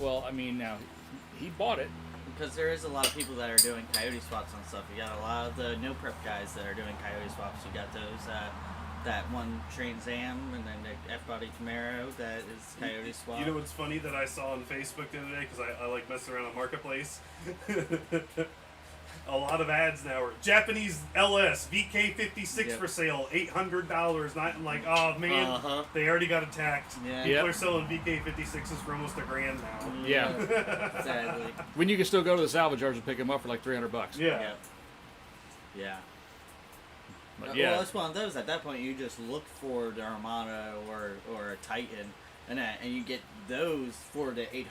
Well, I mean, now he bought it. Because there is a lot of people that are doing coyote swaps on stuff. You got a lot of the no prep guys that are doing coyote swaps. You got those that one Trans Am and then the F-body Camaro that is coyote swap. You know what's funny that I saw on Facebook the other day, because I like messing around on Marketplace? A lot of ads now are Japanese LS VK56 for sale, $800. Not I'm like, oh man, they already got attacked. Yeah. People are selling VK56s for almost $1,000 now. Yeah. Exactly. When you can still go to the salvage yards and pick them up for like $300. Yeah. Yeah. But yeah. Well, it's one of those. At that point, you just look for the Armada or a Titan, and you get those for the $800.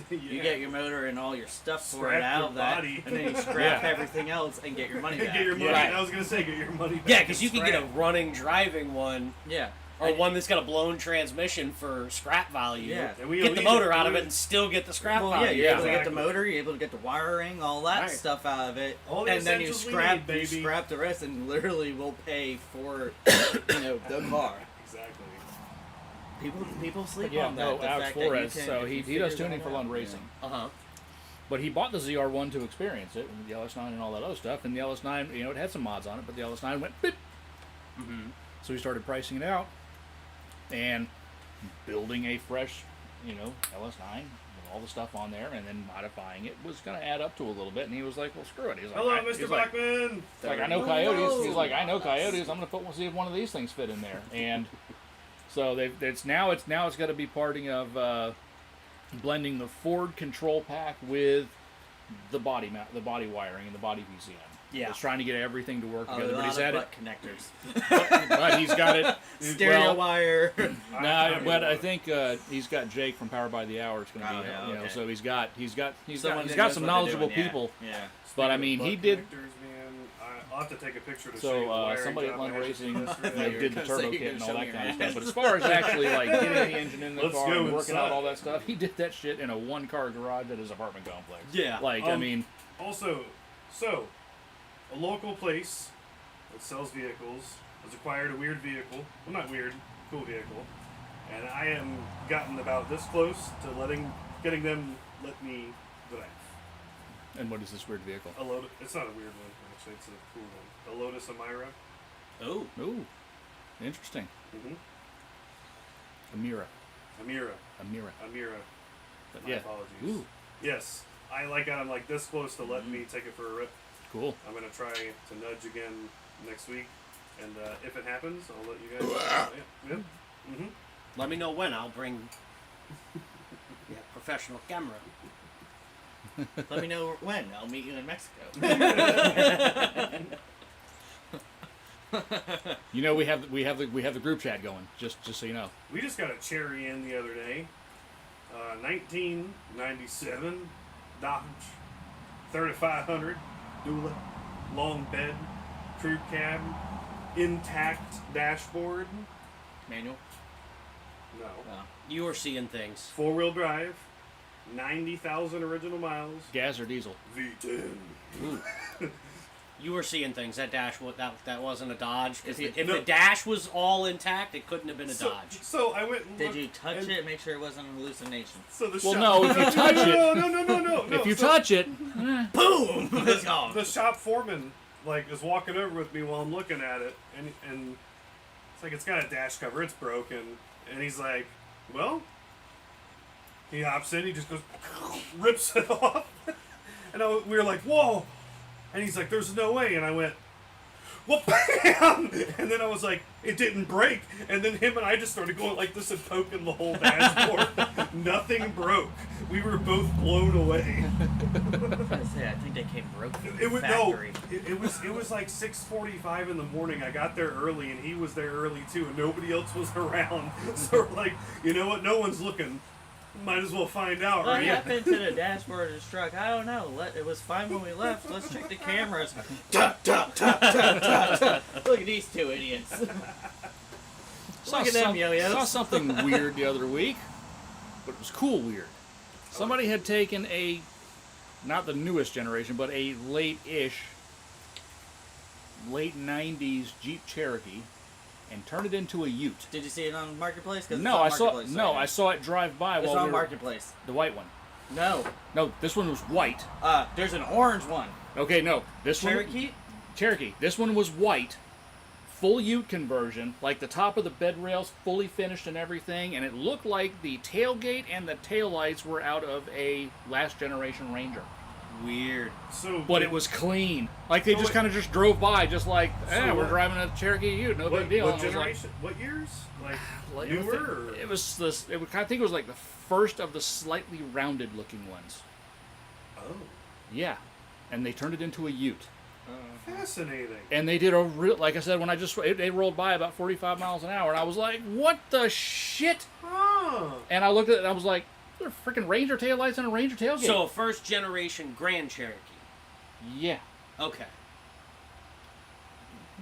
Yeah. You get your motor and all your stuff for Scrap it out your of that, body. and then you scrap everything else and get your money back. Get your money. Right. I was gonna say, get your money back. Yeah, because you and can get a scrap. running, driving one, Yeah. or one that's got a blown transmission for scrap value. Yeah. And we Get the elite motor it. out of it and still get the scrap Well, value. yeah, you're able to get the Exactly. motor, you're able to get the wiring, all that Right. stuff out of it, All the and then you essentials we scrap, need, baby. you scrap the rest, and literally will pay for, the car. Exactly. People sleep Yeah, on that. no, the Alex fact that you Flores. can- So if you he does figure tuning that for out, Lund yeah. Racing. But he bought the ZR1 to experience it, and the LS9 and all that other stuff. And the LS9, it had some mods on it, but the LS9 went beep. So he started pricing it out and building a fresh, LS9 with all the stuff on there, and then modifying it was going to add up to a little bit. And he was like, "Well, screw it." He's like, Hello, he's Mr. like- Blackman. He's like, I know coyotes. He's like, I know coyotes. I'm gonna see if one of these things fit in there. And so it's now got to be parting of blending the Ford control pack with the body wiring and the body PCM. Yeah. He's trying to get everything to work A together, but lot he's of at butt it. connectors. But he's got it. Stereo well, wire. but I think he's got Jake from Power by the Hour. It's going to be, Oh, yeah, okay. so he's got Someone that got knows some what they're knowledgeable doing, yeah. people. Yeah. But I mean, he did. I'll have to take a picture to show So you the wiring somebody at job Lund I had to Racing do yesterday. did the gonna say turbo you're kit and gonna all show that me kind of your stuff. But as far as actually like getting the engine in the Let's car go and working out inside. all that stuff, he did that shit in a one-car garage at his apartment complex. Yeah. Like, I Um, mean, Also, so a local place that sells vehicles has acquired a weird vehicle. Well, not weird, cool vehicle. And I am gotten about this close to getting them let me drive. and what is this weird vehicle? A Lotus. It's not a weird one, actually. It's a cool one. A Lotus Amira. Oh. Ooh, interesting. Mm-hmm. Amira. Amira. But My yeah. apologies. Ooh, Yes, I'm like this close to letting me take it for a rip. cool. I'm gonna try to nudge again next week, and if it happens, I'll let you guys. Yeah. Mm-hmm. Let me know when. I'll bring professional camera. Let me know when. I'll meet you in Mexico. We have the group chat going. Just so you know. We just got a cherry in the other day. 1997 Dodge 3500 Dula, long bed, crew cab, intact dashboard. Manual. No. You were seeing things. 4-wheel drive, 90,000 original miles, Gas or diesel? V10. You were seeing things. That dash, that wasn't a Dodge. Because If if no. the dash was all intact, it couldn't have been a Dodge. So I went and Did looked, you touch and- it? Make sure it wasn't a hallucination. So the Well, shop, no. If you touch it, no. if you so touch it, Boom! It's gone. the shop foreman is walking over with me while I'm looking at it, and it's like it's got a dash cover, it's broken, and he's like, well, he hops in, he just goes, rips it off, and we were like, whoa, and he's like, there's no way, and I went, well, bam! And then I was like, it didn't break, and then him and I just started going like this and poking the whole dashboard. Nothing broke. We were both blown away. I was gonna say, I think they came broken from It the was factory. it was like 6:45 in the morning. I got there early, and he was there early too, and nobody else was around. So we're like, you know what? No one's looking. Might as well find out, What right? happened to the dashboard of the truck? I don't know. It was fine when we left. Let's check the cameras. Look at these two idiots. Look at them yo-yos. Saw something weird the other week, but it was cool weird. Somebody had taken not the newest generation, but a late 90s Jeep Cherokee and turned it into a Ute. Did you see it on Marketplace? 'Cause it's No, on I saw Marketplace right now. I saw it drive by It's while on we were, Marketplace. the white one. No. No, this one was white. There's an orange one. Okay, no, this one. Cherokee? Cherokee. This one was white, full Ute conversion, like the top of the bed rails fully finished and everything, and it looked like the tailgate and the taillights were out of a last generation Ranger. Weird. So, But it was clean. Like they So just it- kind of just drove by, just like, So we're what- driving a Cherokee Ute, no what, big deal. what And I was like, generation? What years? Like it was newer? Or? It was this. It was, I think it was like the first of the slightly rounded looking ones. Oh, Yeah, and they turned it into a Ute. fascinating. And they did a real, like I said, when I just they rolled by about 45 miles an hour, and I was like, what the shit? Huh. And I looked at it, and I was like, there are freaking Ranger taillights and a Ranger tailgate. So a first generation Grand Cherokee. yeah, Okay.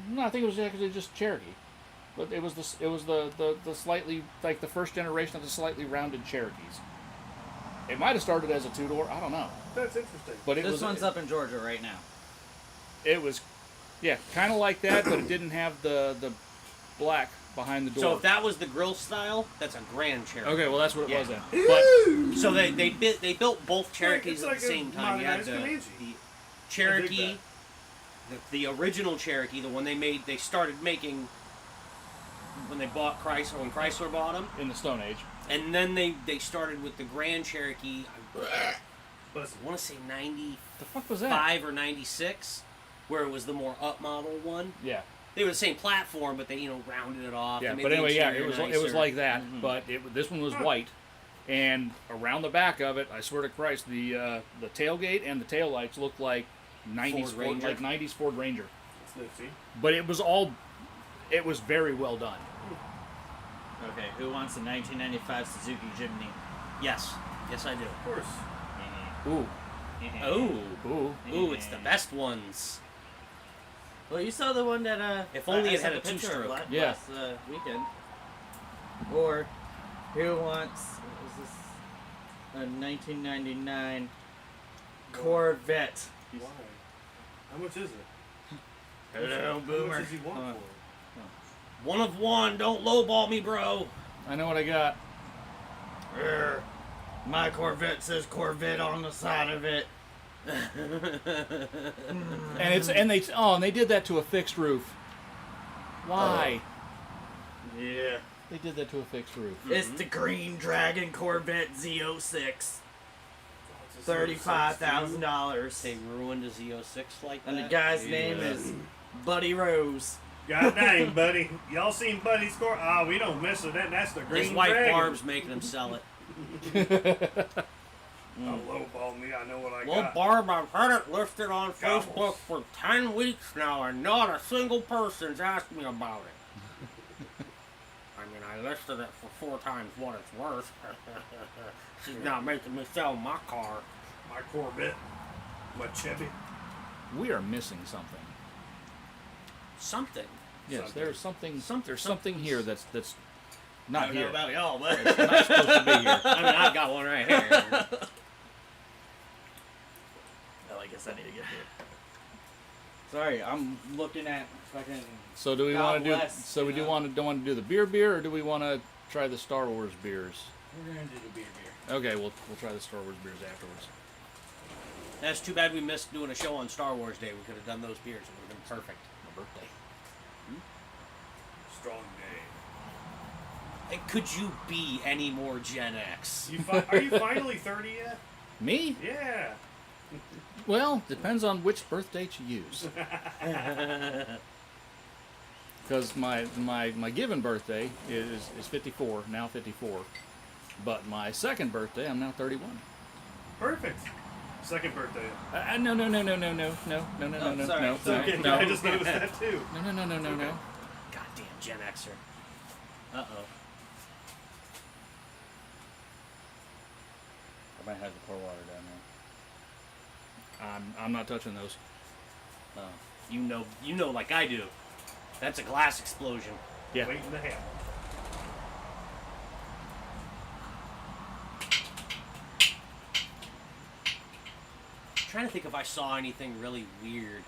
no, I think it was actually just Cherokee, but it was the slightly, like the first generation of the slightly rounded Cherokees. It might have started as a two-door, I don't know, That's interesting. but it This was one's up in Georgia right now. It was, yeah, kind of like that, but it didn't have the black behind the door. So if that was the grill style, that's a Grand Cherokee. Okay, well that's what it Yeah. was then. But So they built both Cherokees It's at like the same a time. You had modernized Comanche. the Cherokee, I dig the original Cherokee, the one they started making when they bought Chrysler, when Chrysler bought them, in the Stone Age, and then they started with the Grand Cherokee. Listen, I want to say 95 the fuck was that? or 96, where it was the more up model one. Yeah, They were the same platform, but they rounded it off. yeah. They made But the anyway, yeah, interior it was nicer. like that. But this one was white, and around the back of it, I swear to Christ, the tailgate and the taillights looked like 90s Ford Ranger. like 90s Ford Ranger. it's nifty. But it was very well done. Okay, who wants a 1995 Suzuki Jimny? Yes, I do. Of course. Ooh, Oh, ooh. ooh, it's the best ones. Well, you saw the one that If only I it had sent a picture two-stroke. of Yeah. last weekend. Or who wants? Is this a 1999 Corvette? Why? How much is it? Hello, How boomer. much does he want Hold on. for it? One of one. Don't lowball me, bro. I know what I got. Err, my Corvette says Corvette on the side of it. And they did that to a fixed roof. Why? Yeah. They did that to a fixed roof. It's the Green Dragon Corvette Z06. It's a $35,000. They ruined a Z06 like that. And the guy's name is Buddy Rose. God dang, buddy. Y'all seen Buddy score? Ah, we don't mess with that. That's the Green His wife Dragon. Barb's making him sell it. Don't lowball me. I know what I Well, got. Barb, I've had it listed on Gobbles. Facebook for 10 weeks now, and not a single person's asked me about it. I mean, I listed it for 4 times what it's worth. She's not making me sell my car. My Corvette. My Chevy. We are missing something. Something. Yes, Something. there's something. There's something here that's I not don't know here. about y'all, but It's not supposed to be here. I mean, I've got one right here. well, I guess I need to get here. Sorry, I'm looking at fucking. So do we God want to do? bless, So we you know? don't want to do the beer, or do we want to try the Star Wars beers? We're gonna do the beer. Okay, we'll try the Star Wars beers afterwards. That's too bad we missed doing a show on Star Wars Day. We could have done those beers. It would have been perfect. My birthday. Strong day. And could you be any more Gen X? Are you finally 30 yet? Me? Yeah. Well, depends on which birth date you use. Because my given birthday is 54, now 54. But my second birthday, I'm now 31. Perfect. Second birthday. No. Oh, sorry. No. It's Okay, No. I just noticed that too. No. Goddamn Gen Xer. Uh oh. I might have to pour water down there. I'm not touching those. You know like I do. That's a glass explosion. Yeah. Waiting to happen. I'm trying to think if I saw anything really weird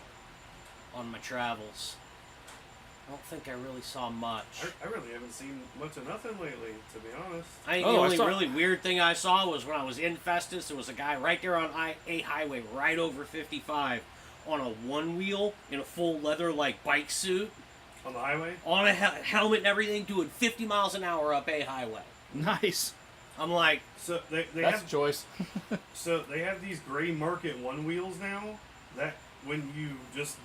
on my travels. don't think I really saw much. I really haven't seen much of nothing lately, to be honest. I think the only really weird thing I saw was when I was in Festus, there was a guy right there on a highway right over 55 on a one wheel in a full leather like bike suit. On the highway? On a helmet and everything, doing 50 miles an hour up a highway. Nice. I'm like... So they That's have a choice. So they have these gray market one wheels now that when you just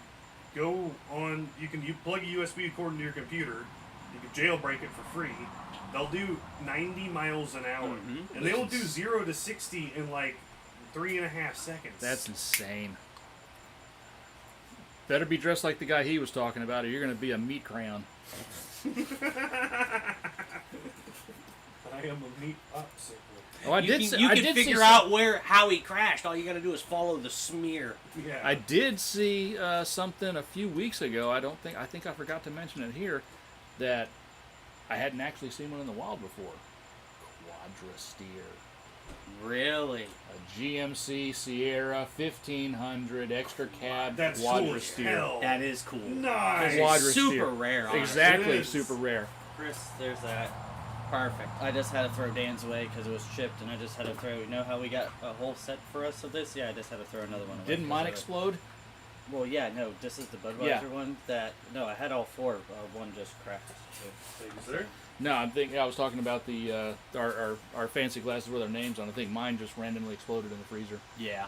go on, you plug a USB cord into your computer, you can jailbreak it for free. They'll do 90 miles an hour, and they will do 0 to 60 in like 3.5 seconds. That's insane. Better be dressed like the guy he was talking about, or you're going to be a meat crayon. I am a meat popsicle. Oh, I you did. can, See, you I can did figure see out how he crashed. All you got to do is follow the smear. Yeah. I did see something a few weeks ago. I think I forgot to mention it here, that I hadn't actually seen one in the wild before. Quadra steer. Really? A GMC Sierra 1500 extra cab That's quadra cool as steer. hell. That is cool. Nice. Quadra Super steer. rare. honestly. Exactly, It is. super rare. Chris, there's that. Perfect. I just had to throw Dan's away because it was chipped, and I just had to throw. You know how we got a whole set for us of this? Yeah, I just had to throw another one away. Didn't 'cause mine of it. explode? Well, yeah, no. This is the Budweiser Yeah. one. No, I had all four. One just cracked. Thank you, sir. No, I was talking about the our fancy glasses with our names on. I think mine just randomly exploded in the freezer. Yeah.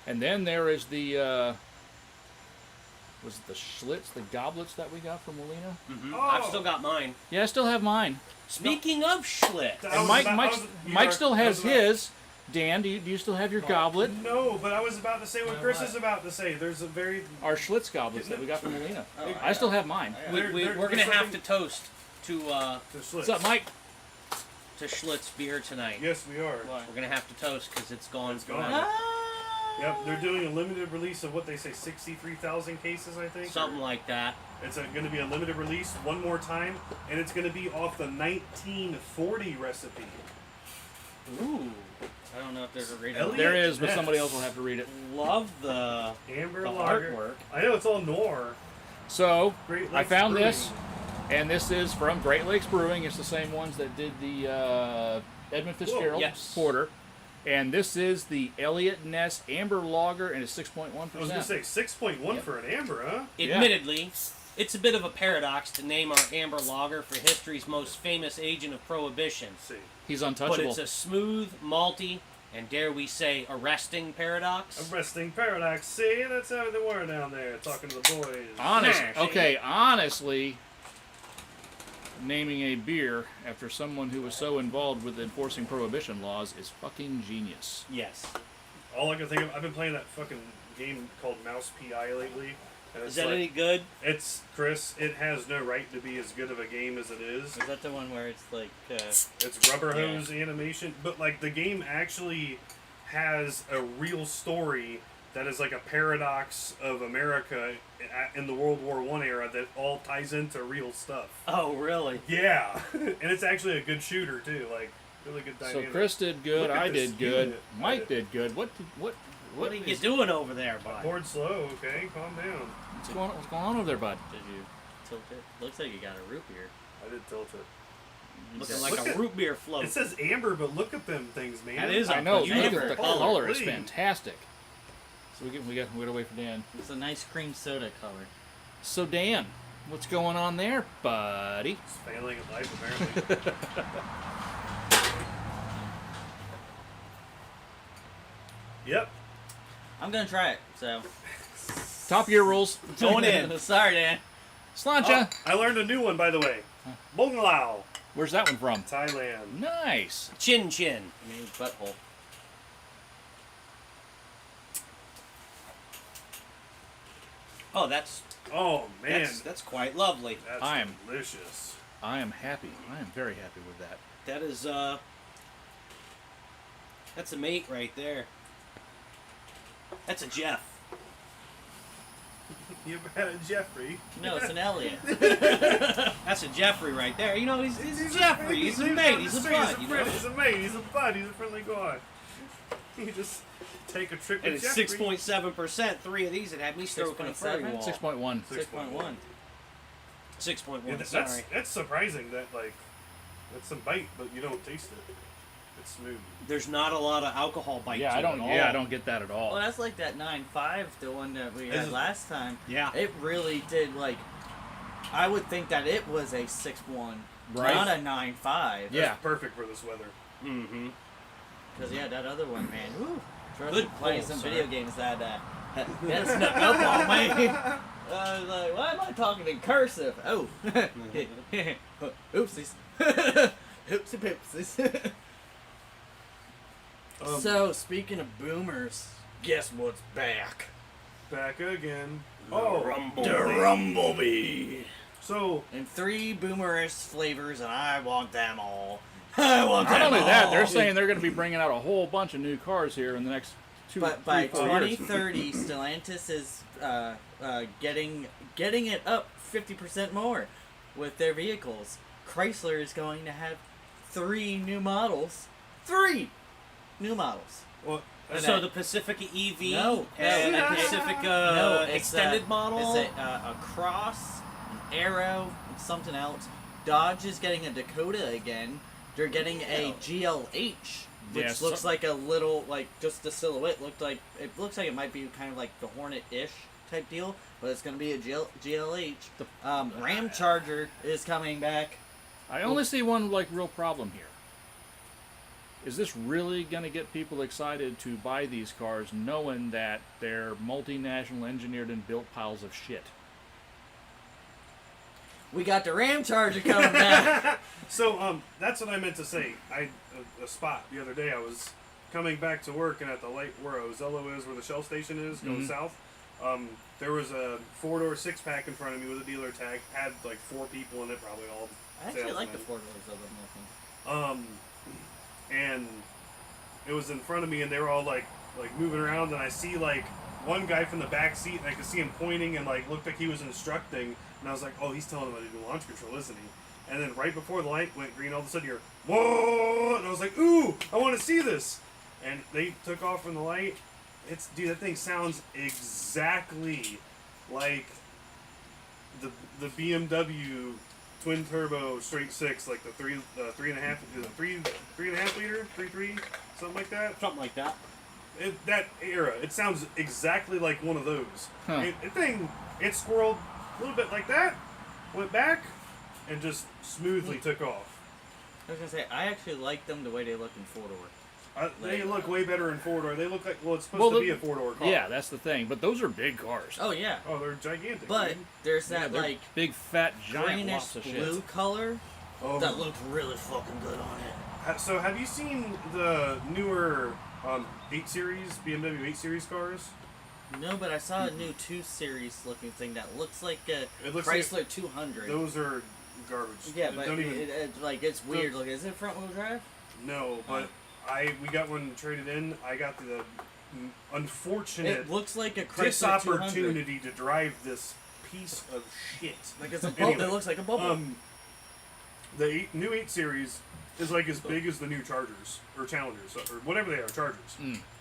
And then there is the was it the Schlitz, the goblets that we got from Molina? Mm-hmm. Oh. I've still got mine. Yeah, I still have mine. Speaking of Schlitz, I And was Mike, about- Mike, I was- you Mike are- still I has was about- his. Dan, do you still have your goblet? No, but I was about to say what Chris is about to say. There's a very Our Schlitz goblets that we got from Molina. Oh, I still have mine. They're- we're gonna there's have to something- toast to What's up, Mike? Schlitz beer tonight. Yes, we are. Why? We're gonna have to toast because it's gone. It's gone. forever. Yep, they're doing a limited release of what they say 63,000 cases, I think. Something like that. It's going to be a limited release one more time, and it's going to be off the 1940 recipe. Ooh. I don't know if there's a reason. Elliot? There is, but Yes. somebody else will have to read it. Love the Amber the Lager. artwork. I know it's all noir. So, Great I Lakes found Brewing. this, and this is from Great Lakes Brewing. It's the same ones that did the Edmund Fitzgerald yes. Porter. And this is the Elliot Ness Amber Lager, and it's 6.1%. I was going to say 6.1 Yep. for an amber, huh? Yeah. Admittedly, it's a bit of a paradox to name our amber lager for history's most famous agent of prohibition. Let's see. He's But untouchable. it's a smooth, malty, and dare we say, arresting paradox. Arresting paradox. See, that's how they were down there, talking to the boys. Honestly, naming a beer after someone who was so involved with enforcing prohibition laws is fucking genius. Yes. All I can think of, I've been playing that fucking game called Mouse PI lately. And Is it's that like, any good? It's, Chris, it has no right to be as good of a game as it is. Is that the one where it's like? It's rubber Yeah. hose animation, but like the game actually has a real story that is like a paradox of America in the World War I era that all ties into real stuff. Oh, really? Yeah, and it's actually a good shooter too, like really good So dynamic. Chris did good, Look at I this did good, unit. Mike did good. What What are you is- doing over there, bud? Board slow, okay, calm down. what's going on over there, bud? Did you tilt it? Looks like you got a root beer. I did tilt it. Looking Just- like Look a at- root beer float. It says amber, but look at them things, man. That is I know. You Look look at the color. color; it's Please. fantastic. So we got to wait for Dan. It's a nice cream soda color. So Dan, what's going on there, buddy? It's failing at life, apparently. Yep. I'm gonna try it. So Top gear rules. going in. Sorry, Dan. Slancha. Oh, I learned a new one, by the way. Bong Lao, Where's that one from? Thailand. Nice. Chin chin. New butthole. Oh, that's Oh man, that's quite lovely. that's I am- delicious. I am happy. I am very happy with that. That is that's a mate right there. That's a Jeff. You ever had a Jeffrey? No, it's an Elliot. That's a Jeffrey right there. You know, he's Jeffrey. He's a mate. He's a bud. You know. He's a mate. He's a bud. He's a friendly guy. He just take a trip And with it's Jeffrey. 6.7%. 3 of these would have me stroking a 6.7? furry wall. 6.1. 6.1. 6.1. Yeah, sorry. that's surprising that that's some bite, but you don't taste it. It's smooth. There's not a lot of alcohol bite Yeah, to I it don't. at all. Yeah, I don't get that at all. Well, that's like that 9.5, the one that we This had is- last time. Yeah. It really did, like, I would think that it was a 6.1, Right. not a 9.5. Yeah. That's perfect for this weather. Mm-hmm. Because, yeah, that other one, man, whoo. Good Playing pull, some sir. video games that snuck up on me. I was like, why am I talking in cursive? Oh. Oopsies. Oopsie poopsies. So, speaking of boomers, guess what's back? Back again. Rumble. The Rumblebee. So And 3 boomerish flavors, and I want them all. I want them Not only all. that, they're saying they're going to be bringing out a whole bunch of new cars here in the next 2 But by 3, 4 years. 2030, Stellantis is getting it up 50% more with their vehicles. Chrysler is going to have 3 new models. 3 new models. well, So the Pacifica EV No, and no, the Pacifica No, it's extended model. It's a Cross, an Arrow, and something else. Dodge is getting a Dakota again. They're getting a GLH, which Yeah, looks like a little, like, just the silhouette looks like it might be kind of like the Hornet-ish type deal, but it's going to be a GLH. Ram Charger is coming back. I only see one real problem here. Is this really going to get people excited to buy these cars knowing that they're multinational engineered and built piles of shit? We got the Ram Charger coming back. So that's what I meant to say. A spot the other day. I was coming back to work, and at the light where Ozello is, where the Shell station is, going south. There was a 4-door 6-pack in front of me with a dealer tag. Had like 4 people in it, probably all. I actually like the salesmen. 4 doors of them. And it was in front of me, and they were all like moving around, and I see like one guy from the back seat, and I could see him pointing and like looked like he was instructing, and I was like, oh, he's telling him how to do launch control, isn't he? And then right before the light went green, all of a sudden you're whoa, and I was like, ooh, I want to see this, and they took off from the light. Dude, that thing sounds exactly like the BMW twin turbo straight 6, like the 3.5 liter, 3.3, something like that. Something like that. That era, it sounds exactly like one of those. Huh. It squirreled a little bit like that, went back, and just smoothly took off. I was gonna say, I actually like them the way they look in 4-door. They look way better in 4-door. They look like, it's supposed to be a 4-door car. Yeah, that's the thing. But those are big cars. Oh yeah, Oh, they're gigantic. but dude. there's Yeah, that they're like big, fat, giant greenish lots of blue shit. color Oh. that looks really fucking good on it. So have you seen the newer 8 Series, BMW 8 Series cars? No, but I saw a new 2 Series looking thing that looks like a It looks Chrysler 200. Those are garbage. Yeah, but Don't even, it's weird. Look, is it front wheel drive? no, but we got one traded in. I got the unfortunate It looks like a this Chrysler 200. opportunity to drive this piece of shit. Like it's a Anyway, bubble. It looks like a bubble. The new 8 Series is like as big as the new Chargers or Challengers or whatever they are, Chargers.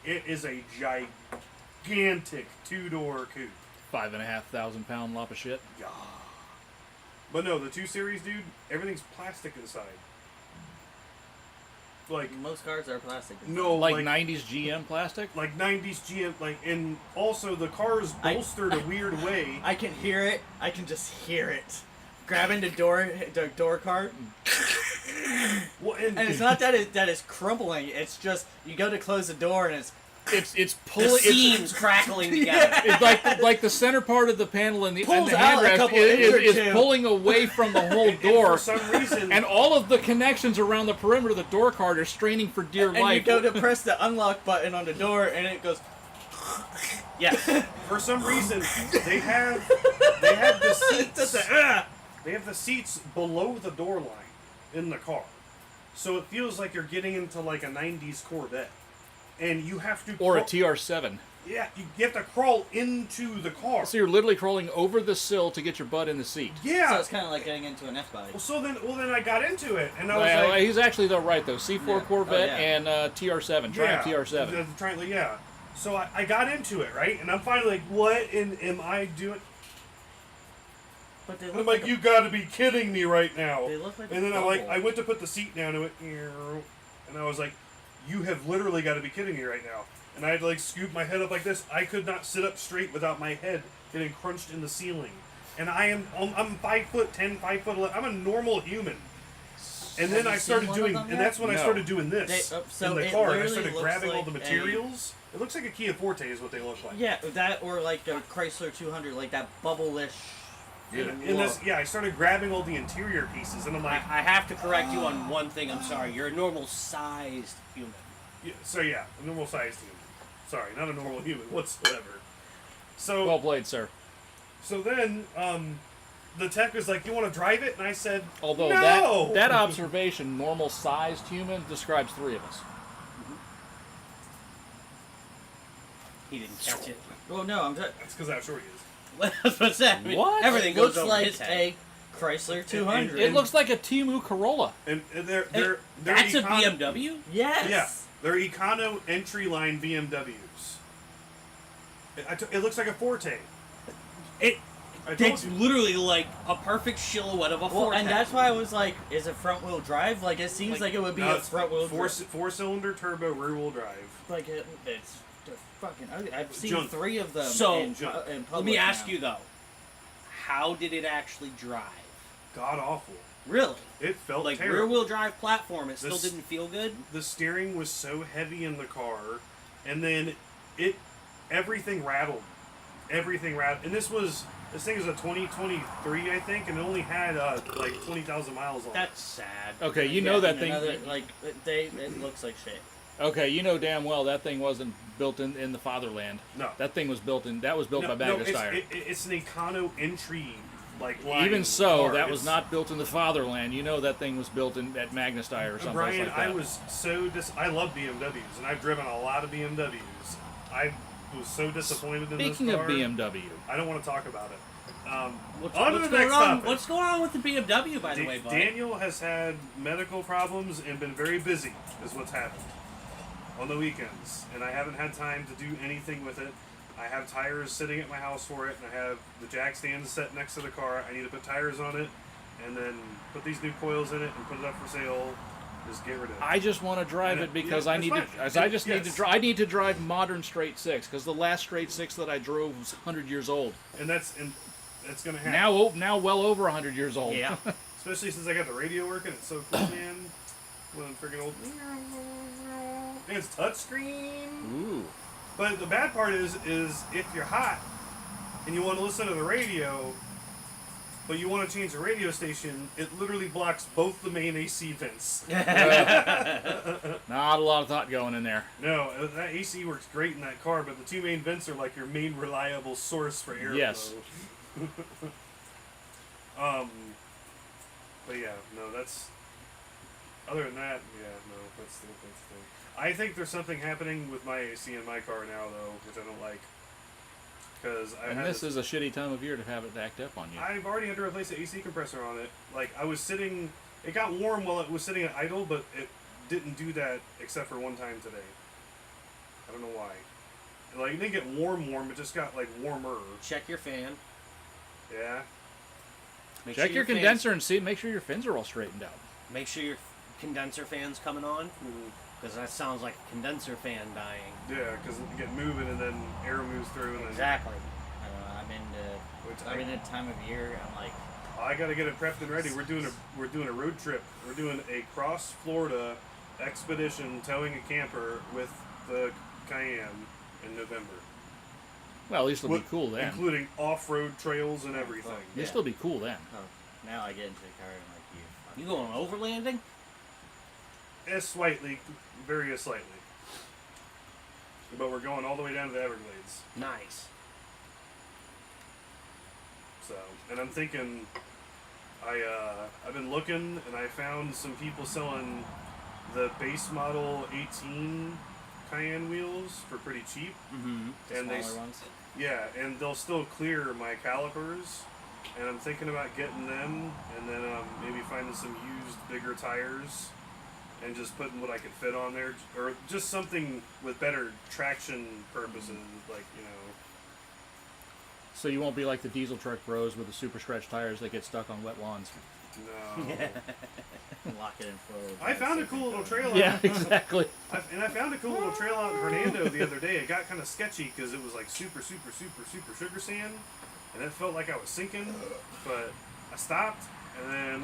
It is a gigantic 2-door coupe. 5,500 pound lump of shit. Yeah. But no, the 2 Series, dude, everything's plastic inside. Like Most cars are plastic. no, Like 90s GM plastic? like 90s GM, and also the car is bolstered a weird way. I can hear it. I can just hear it. Grabbing the door cart, Well, and it's not that it's crumbling. It's just you go to close the door and it's It's The pulling. seams crackling together. It's like the center part of the panel and the Pulls and the out a handrest couple inches or is two. pulling away from the whole and door. for some reason, And all of the connections around the perimeter of the door card are straining for dear and you life. go to press the unlock button on the door and it goes. Yes. for some reason, they have the seats. Just a, They have the seats below the door line in the car, so it feels like you're getting into like a '90s Corvette, and you have to or a crawl- TR7. Yeah, you have to crawl into the car. So you're literally crawling over the sill to get your butt in the seat. Yeah. So it's kind of like getting into an F-body. Well, then I got into it, and I was Well, like, he's actually though right though. C4 Yeah. Corvette Oh, yeah. and TR7, Triumph TR7. Yeah, So I got into it, right? And I'm finally like, what am I doing? But they And look I'm like, a- you gotta be kidding me right now. They look like a and then bubble. I went to put the seat down and it went, "Ew." And I was like, you have literally got to be kidding me right now. And I had to like scoop my head up like this. I could not sit up straight without my head getting crunched in the ceiling. And I'm 5'10", 5'11". I'm a normal human. And then Have you I started seen one doing, of them and yet? that's when I No. started doing this So in the it car. And I literally started looks grabbing all like the a- materials. It looks like a Kia Forte is what they look like. Yeah, that or like a Chrysler 200, like that bubble-ish. And this, yeah, I started grabbing all the interior pieces, and I'm like, I have to correct you on one thing. I'm sorry. You're a normal sized human. yeah, a normal sized human. Sorry, not a normal human whatsoever. So Well played, sir. So then, the tech was like, "You want to drive it?" And I said, Although "No." that observation, normal-sized human, describes three of us. He didn't catch it. Well, no, I'm just. That's because how short he is. What's that? I mean, What? Everything It goes looks over like his head. a Chrysler 200. It looks like a Timu Corolla. And they're That's a econo- BMW. Yes. Yeah, they're econo entry line BMWs. It looks like a Forte. It. I told It's you. literally like a perfect silhouette of a Well, Forte. and that's why I was like, is it front wheel drive? Like, it seems like it would be No, a it's front wheel four, drive. four-cylinder turbo rear wheel drive. Like, it's they're fucking ugly. I've seen Junk. 3 of them So, in junk. public. Let me ask now. you though, how did it actually drive? God awful. Really? It felt Like terrible. rear-wheel drive platform, it still This- didn't feel good. The steering was so heavy in the car, and then everything rattled. Everything rattled. And this thing is a 2023, I think, and it only had like 20,000 miles on it. That's sad. Okay, you Yeah, know that and thing. another- like, it looks like shit. Okay, you know damn well that thing wasn't built in the fatherland. No. That thing was built in. That was built by No, Magnus it's, Tire. it's an econo entry line Even so, car. that was It's- not built in the fatherland. You know that thing was built at Magnus Tire or something Brian, like that. I was so I love BMWs, and I've driven a lot of BMWs. I was so disappointed in Speaking this of car. BMW, I don't want to talk about it. What's, On to what's the going next on? topic. What's going on with the BMW, by the way, bud? Daniel has had medical problems and been very busy, is what's happened on the weekends, and I haven't had time to do anything with it. I have tires sitting at my house for it, and I have the jack stands set next to the car. I need to put tires on it, and then put these new coils in it and put it up for sale. Just get rid of it. I just want to drive Yeah, it because yeah, I that's need to. fine. As I just need to Yes. drive. I need to drive modern straight six because the last straight six that I drove was 100 years old. and that's gonna happen. Now well over 100 years old. Yeah. Especially since I got the radio working, it's so cool, man. One freaking old. And it's touchscreen. Ooh. But the bad part is if you're hot and you want to listen to the radio, but you want to change the radio station, it literally blocks both the main AC vents. Not a lot of thought going in there. No, that AC works great in that car, but the two main vents are like your main reliable source for airflow. Yes. But yeah, no, that's. Other than that, yeah, no, that's the thing. I think there's something happening with my AC in my car now, though, which I don't like. Because I And had this is a shitty time of year to have it act up on you. I've already had to replace the AC compressor on it. Like, I was sitting. It got warm while it was sitting at idle, but it didn't do that except for one time today. I don't know why. Like, it didn't get warm, it just got, like, warmer. Check your fan. Yeah. Make Check sure your fans- condenser and see. Make sure your fins are all straightened out. Make sure your condenser fan's coming on, because that sounds like a condenser fan dying. Yeah, because you get moving and then air moves through and then. Exactly. I don't know. Which I'm in a time of year. I'm like, I gotta get it prepped and ready. We're doing a road trip. We're doing a cross Florida expedition, towing a camper with the Cayenne in November. Well, at least it'll be cool then. Including off-road trails and everything. It'll Yeah. still be cool then. oh, now I get into the car and I'm like, You going overlanding? Slightly, very slightly. But we're going all the way down to the Everglades. Nice. So, and I'm thinking, I've been looking and I found some people selling the base model 18 Cayenne wheels for pretty cheap. Mm-hmm. the And they smaller ones. Yeah, and they'll still clear my calipers, and I'm thinking about getting them, and then maybe finding some used bigger tires, and just putting what I could fit on there, or just something with better traction purposes, like, you know. So you won't be like the diesel truck bros with the super stretch tires that get stuck on wet lawns. No. Lock it in forward. I found a cool little trail. Yeah, exactly. I found a cool little trail out in Hernando the other day. It got kind of sketchy because it was like super sugar sand, and it felt like I was sinking. But I stopped, and then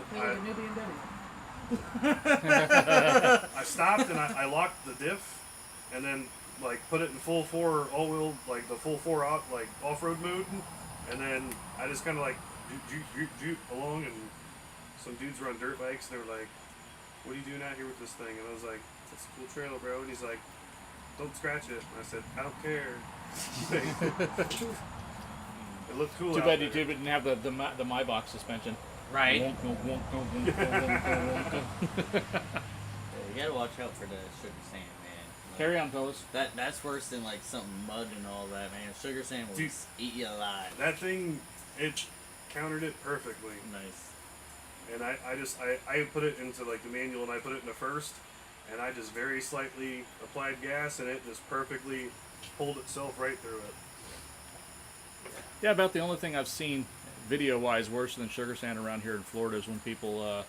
I stopped and I locked the diff, and then like put it in full 4 all-wheel, like the full 4 out, like off-road mode, and then I just kind of like joot along, and some dudes run dirt bikes, and they were like, "What are you doing out here with this thing?" And I was like, "It's a cool trailer, bro." And he's like, "Don't scratch it." And I said, "I don't care." It looked cool. Too out bad there. you didn't have the Maybach suspension. Right. Wonk, wonk, wonk, wonk, wonk, wonk, wonk. You gotta watch out for the sugar sand, man. Like, Carry on, fellas. That's worse than like some mud and all that, man. Sugar sand will Dude, eat you alive. That thing, it countered it perfectly. Nice. And I put it into like the manual, and I put it in the first, and I just very slightly applied gas, and it just perfectly pulled itself right through it. Yeah, about the only thing I've seen video-wise worse than sugar sand around here in Florida is when people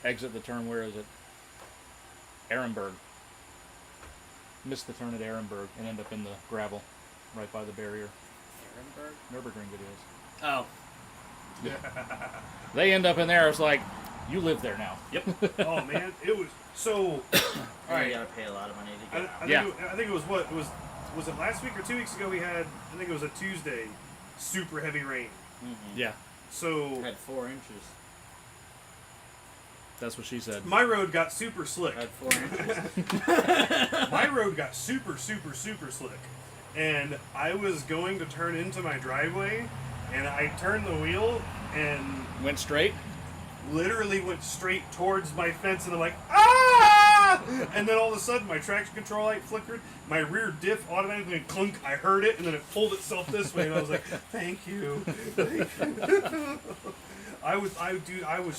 exit the turn. Where is it? Ehrenberg. Miss the turn at Ehrenberg and end up in the gravel right by the barrier. Ehrenberg? Nürburgring videos. Oh. They end up in there. It's like, you live there now. Yep. Oh man, it was so. All right. You gotta pay a lot of money to get out. I think it was what was it last week or 2 weeks ago? We had, I think it was a Tuesday, super heavy rain. Mm-hmm. Yeah, So Had 4 inches. that's what she said. my road got super slick. Had 4 inches. My road got super slick, and I was going to turn into my driveway, and I turned the wheel and Went straight. literally went straight towards my fence, and I'm like, ah! And then all of a sudden, my traction control light flickered. My rear diff automatically went clunk. I heard it, and then it pulled itself this way, and I was like, thank you. I was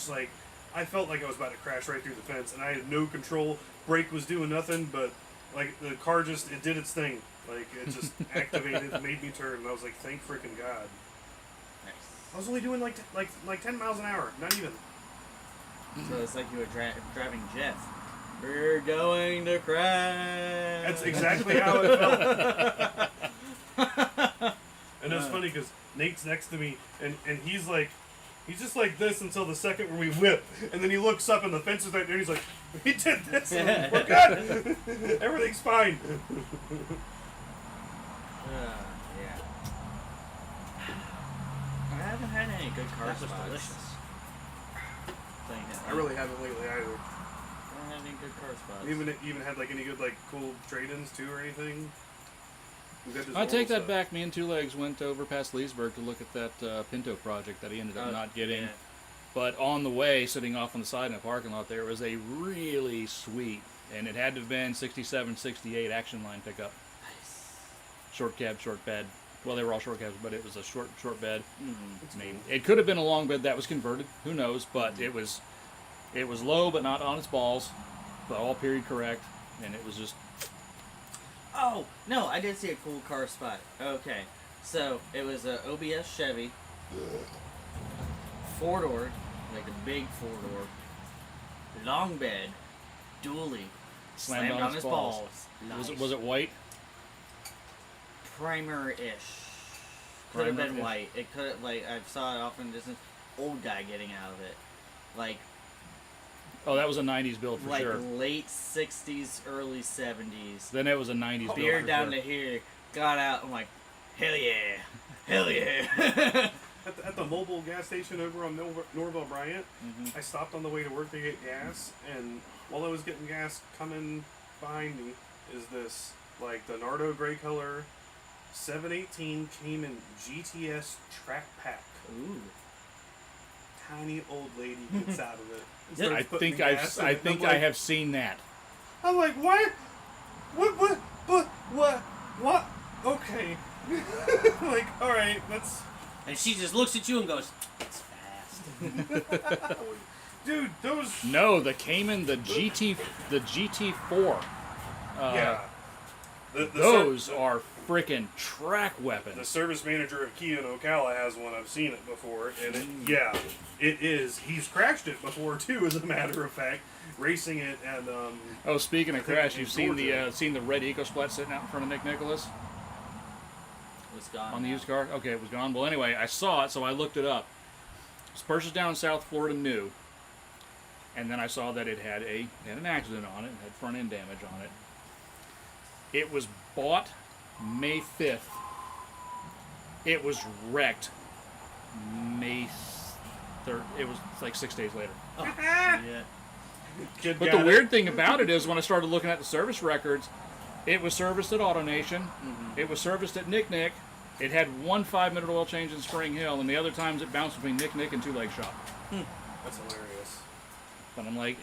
like, I felt like I was about to crash right through the fence, and I had no control. Brake was doing nothing, but like the car just, it did its thing. Like it just activated, made me turn, and I was like, thank freaking God. Nice. I was only doing like 10 miles an hour, not even. So it's like you were driving Jeff. We're going to crash. That's exactly how it felt. And it's funny because Nate's next to me, and he's just like this until the second where we whip, and then he looks up and the fence is right there, and he's like, "We did this, and we're good, everything's fine." Yeah. I haven't had any good car That was spots. delicious. I really haven't lately either. I don't have any good car spots. Even had like any good like cool trade-ins too or anything. We've got this I take that normal back. Me and Two Legs went over past Leesburg to look at that Pinto project that he ended up not getting. Yeah. But on the way, sitting off on the side in a parking lot, there was a really sweet, and it had to have been 67, 68 Action Line pickup. Nice. Short cab, short bed. Well, they were all short cabs, but it was a short bed. Mm-hmm. I mean, it could have been a long bed that was converted. Who knows? But it was low, but not on its balls, but all period correct, and it was just. Oh, no, I did see a cool car spot. Okay. So, it was a OBS Chevy. 4-door. Like a big 4-door. Long bed. Dually. Slammed on his its balls. Nice. Was it white? Primer-ish. Could have been Primer-ish. white. It could have, like, I saw it off in distance. Old guy getting out of it. Like, Oh, that was a 90s build for like sure. late 60s, early 70s. Then it was a 90s build Beer for down sure. to here. Got out. I'm like, hell yeah. Hell yeah. at the mobile gas station over on Norville Bryant, Mhm. I stopped on the way to work to get gas, and while I was getting gas, coming behind me is this like the Nardo gray color 718 Cayman GTS track pack. Ooh. Tiny old lady gets out of it. and I starts putting think the gas in it, and I'm I like- have seen that. I'm like, what? What? Okay. Like, all right, that's. And she just looks at you and goes, "It's fast." Dude, those. No, the Cayman, the GT4. Yeah. The Those are freaking track weapons. The service manager of Kia in Ocala has one. I've seen it before, and it is. He's crashed it before too, as a matter of fact, racing it. And oh, speaking of crash, you've seen Georgia. the red EcoSplat sitting out in front of Nick Nicholas It was gone. on the now. used car. Okay, it was gone. Well, anyway, I saw it, so I looked it up. It's purchased down in South Florida, new, and then I saw that it had an accident on it, it had front end damage on it. It was bought May 5th. It was wrecked May 3rd. It was like 6 days later. Yeah. kid But got the it. weird thing about it is when I started looking at the service records, it was serviced at AutoNation. Mm-hmm. It was serviced at Nick Nick. It had one 5-minute oil change in Spring Hill, and the other times it bounced between Nick Nick and Two Leg Shop. That's hilarious. But I'm like,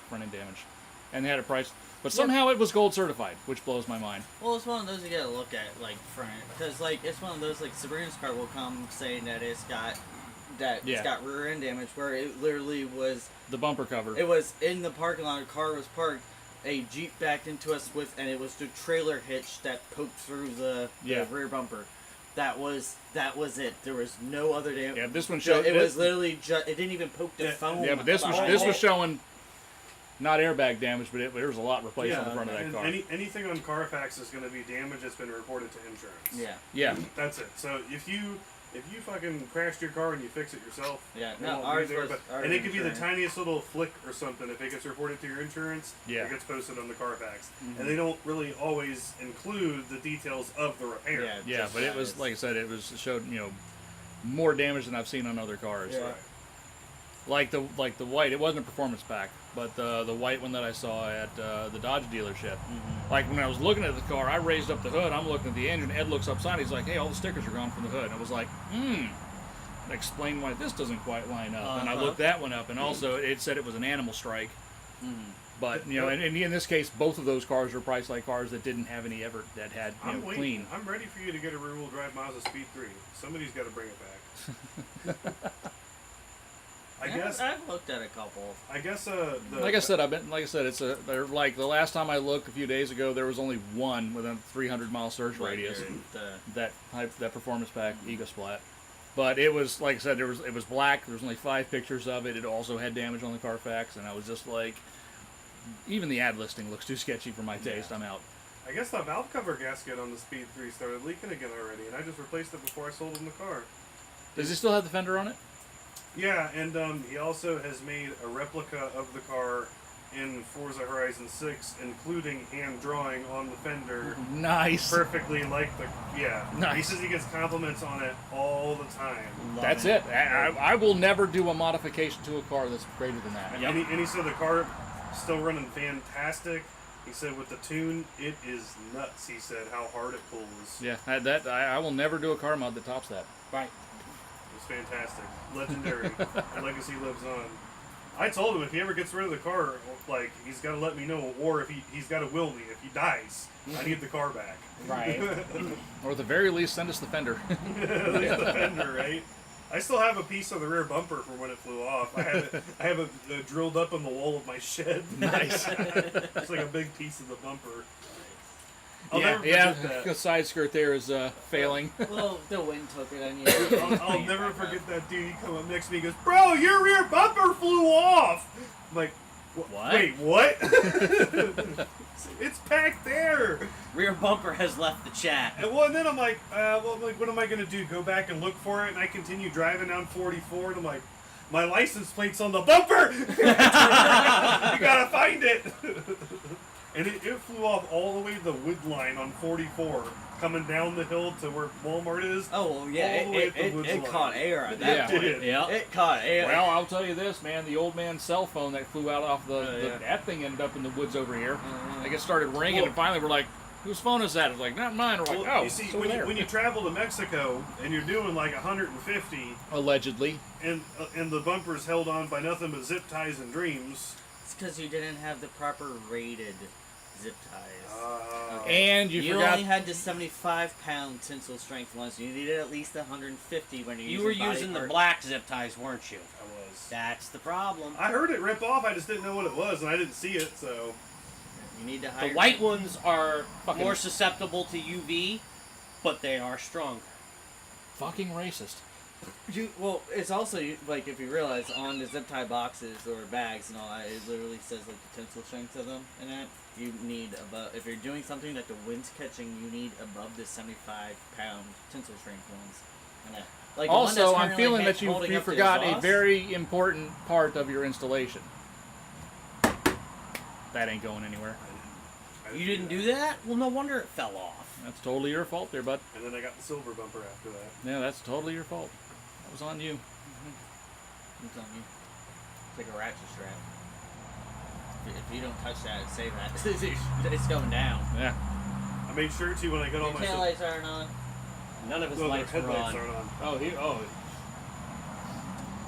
front end damage. And they had a price. But somehow it was gold certified, which blows my mind. Well, it's one of those you gotta look at, like, front. Because, like, it's one of those, like, Sabrina's car will come saying that it's got rear end damage, where it literally was, The bumper cover. it was in the parking lot, a car was parked, a Jeep backed into us and it was the trailer hitch that poked through the rear bumper. That was it. There was no other damage. Yeah, this one showed. It was literally just, it didn't even poke the foam. Yeah, but this was showing not airbag damage, but there was a lot replaced on the front of that and car. anything on Carfax is going to be damage that's been reported to insurance. Yeah. Yeah. That's it. So if you fucking crashed your car and you fix it yourself, Yeah, it no, won't be ours there, was- but, ours and it could be the insurance. tiniest little flick or something. If it gets reported to your insurance, Yeah. it gets posted on the Carfax, and they don't really always include the details of the repair. Yeah. Yeah, Just but it that was is- like I said, it showed more damage than I've seen on other cars. Yeah. Right. Like the white, it wasn't a performance pack, but the white one that I saw at the Dodge dealership. Mm-hmm. Like when I was looking at the car, I raised up the hood. I'm looking at the engine. Ed looks upside. He's like, "Hey, all the stickers are gone from the hood." And I was like, Explain why this doesn't quite line up. And I looked that one up, and also it said it was an animal strike. But and in this case, both of those cars were priced like cars that didn't have any that had I'm waiting. clean. I'm ready for you to get a rear-wheel drive Mazda Speed 3. Somebody's got to bring it back. I've looked at a couple. I guess Like I said, they're like the last time I looked a few days ago, there was only one within 300-mile search radius. That performance pack EcoSplat. But it was like I said, it was black. There was only 5 pictures of it. It also had damage on the Carfax, and I was just like, even the ad listing looks too sketchy for my taste. I'm out. I guess the valve cover gasket on the Speed 3 started leaking again already, and I just replaced it before I sold him the car. Does it still have the fender on it? Yeah, and he also has made a replica of the car in Forza Horizon 6, including hand drawing on the fender. Nice. Perfectly like the... Yeah. Nice. He says he gets compliments on it all the time. That's it. I will never do a modification to a car that's greater than that. And he said the car still running fantastic. He said with the tune, it is nuts, he said, how hard it pulls. Yeah, I will never do a car mod that tops that. Right. It's fantastic. Legendary. The legacy lives on. I told him if he ever gets rid of the car, like, he's got to let me know, or if he's got to will me. If he dies, I need the car back. Right. Or at the very least, send us the fender. At least the fender, right? I still have a piece of the rear bumper from when it flew off. I have it drilled up in the wall of my shed. Nice. It's like a big piece of the bumper. I'll Yeah, never forget the that. side skirt there is failing. Well, the wind took it. I need I'll never forget that dude. He come up next to me. He goes, "Bro, your rear bumper flew off." I'm like, What? Wait, what? It's back there. Rear bumper has left the chat. And then I'm like, what am I gonna do? Go back and look for it? And I continue driving down 44, and I'm like, my license plate's on the bumper. You gotta find it. And it flew off all the way to the wood line on 44, coming down the hill to where Walmart is. Oh, well, yeah, all the way at the woods it line. caught air at Yeah. that point. It did. Yeah. It caught air. Well, I'll tell you this, man. The old man's cell phone that flew out off that thing ended up in the woods over here. Like it started ringing, and finally we're like, "Whose phone is that?" It's like, "Not mine." We're like, Well, "Oh, you see, it's over there." when you travel to Mexico and you're doing like 150, Allegedly. and the bumper's held on by nothing but zip ties and dreams. It's because you didn't have the proper rated zip ties. And you forgot. only had the 75-pound tensile strength ones. You needed at least 150 when You were using the black zip ties, weren't you? I was. That's the problem. I heard it rip off. I just didn't know what it was, and I didn't see it. So You need to The hire. white ones are Fucking- more susceptible to UV, but they are stronger. Fucking racist. Well, it's also like if you realize on the zip tie boxes or bags and all that, it literally says like the tensile strength of them and that. You need above, if you're doing something that the wind's catching, you need above the 75-pound tensile strength ones. And that. Like the one Also, that's I'm currently feeling that holding you up the forgot a exhaust. very important part of your installation. That ain't going anywhere. I You didn't do that? Well, no wonder it fell off. That's totally your fault there, bud. And then I got the silver bumper after that. Yeah, that's totally your fault. That was on you. It's on you. It's like a ratchet strap. If you don't touch that, save that. It's going down. Yeah. I made sure to when I got all Your my tail lights aren't on. None of his no, their lights were headlights on. aren't on. Oh,